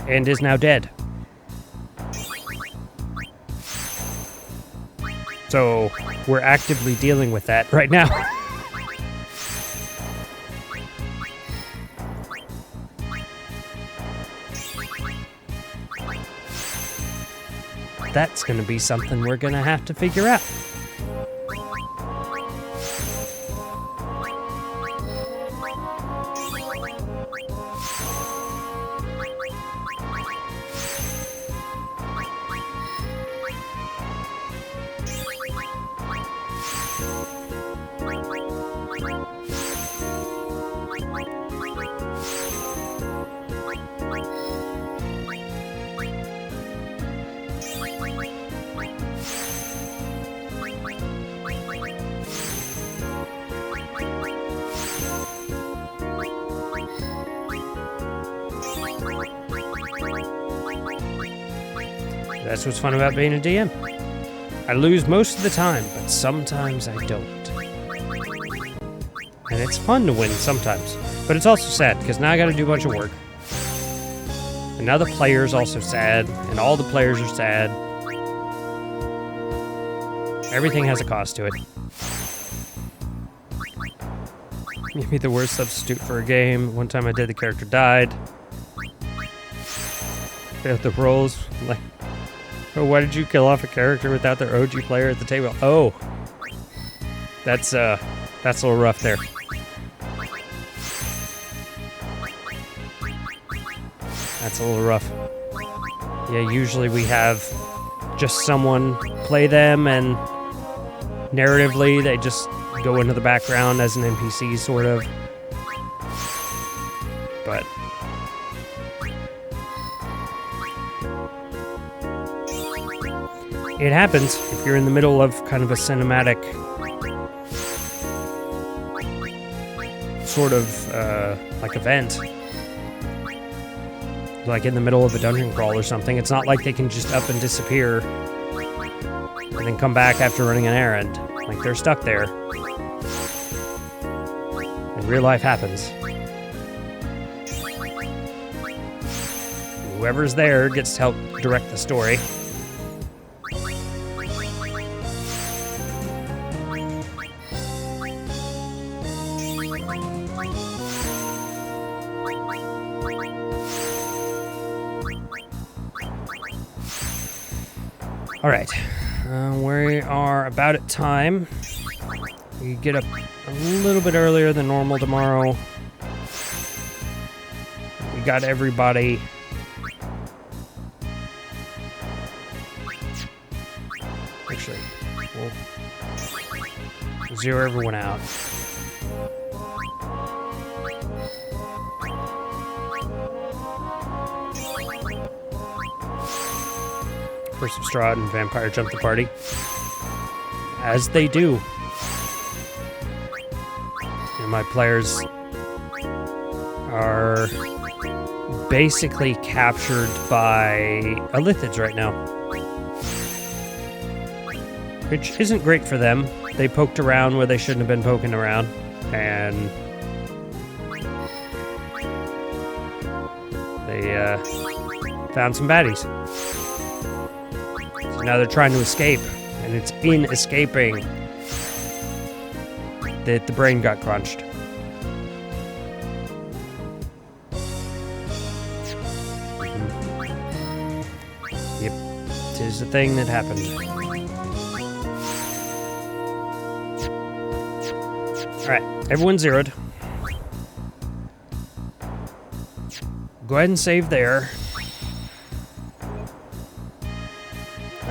and is now dead. So we're actively dealing with that right now. That's going to be something we're going to have to figure out. That's what's fun about being a DM. I lose most of the time, but sometimes I don't. And it's fun to win sometimes. But it's also sad, because now I gotta do a bunch of work. And now the player's also sad, and all the players are sad. Everything has a cost to it. Maybe the worst substitute for a game. One time I did, the character died. Failed the rolls. Like, oh, why did you kill off a character without their OG player at the table? Oh, that's a little rough there. That's a little rough. Yeah, usually we have just someone play them, and narratively they just go into the background as an NPC, sort of. But it happens if you're in the middle of kind of a cinematic sort of like event. Like in the middle of a dungeon crawl or something. It's not like they can just up and disappear and then come back after running an errand. Like, they're stuck there. And real life happens. Whoever's there gets to help direct the story. All right, we are about at time. We get up a little bit earlier than normal tomorrow. We got everybody. Actually, we'll zero everyone out. First of Strahd and Vampire jump the party. As they do. And my players are basically captured by Illithids right now. Which isn't great for them. They poked around where they shouldn't have been poking around. And they found some baddies. Now they're trying to escape, and it's in escaping that the brain got crunched. Yep, 'tis the thing that happened. Alright, everyone's zeroed. Go ahead and save there.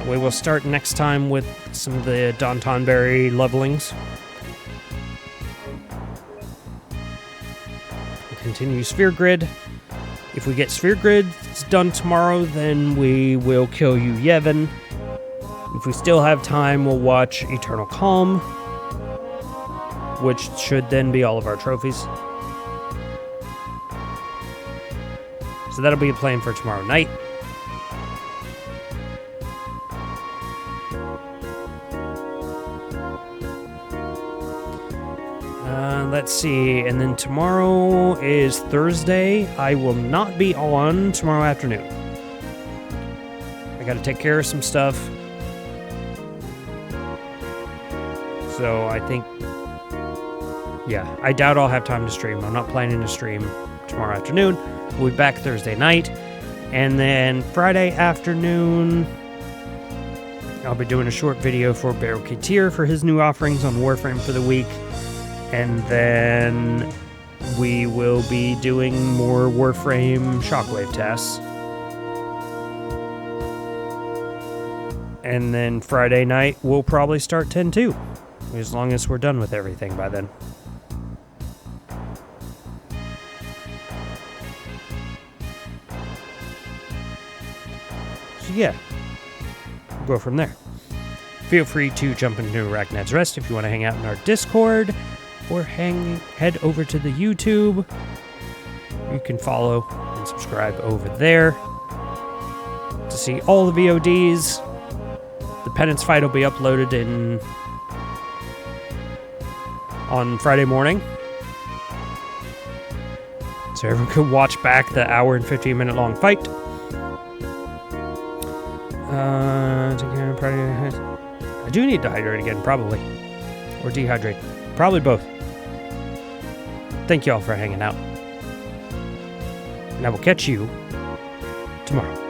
We will start next time with some of the Dontonberry levelings. We'll continue Sphere Grid. If we get Sphere Grid done tomorrow, then we will kill you, Yevon. If we still have time, we'll watch Eternal Calm, which should then be all of our trophies. So that'll be a plan for tomorrow night. let's see. And then tomorrow is Thursday. I will not be on tomorrow afternoon. I got to take care of some stuff. So I think, yeah, I doubt I'll have time to stream. I'm not planning to stream tomorrow afternoon. We'll be back Thursday night. And then Friday afternoon, I'll be doing a short video for Baron Katir for his new offerings on Warframe for the week. And then we will be doing more Warframe Shockwave tests. And then Friday night, we'll probably start 10-2, as long as we're done with everything by then. So yeah, we'll go from there. Feel free to jump into ArachNed's Rest if you want to hang out in our Discord, or head over to the YouTube. You can follow and subscribe over there to see all the VODs. The Penance fight will be uploaded on Friday morning, so everyone can watch back the hour and 15-minute long fight. I do need to hydrate again, probably. Or dehydrate. Probably both. Thank you all for hanging out. And I will catch you tomorrow.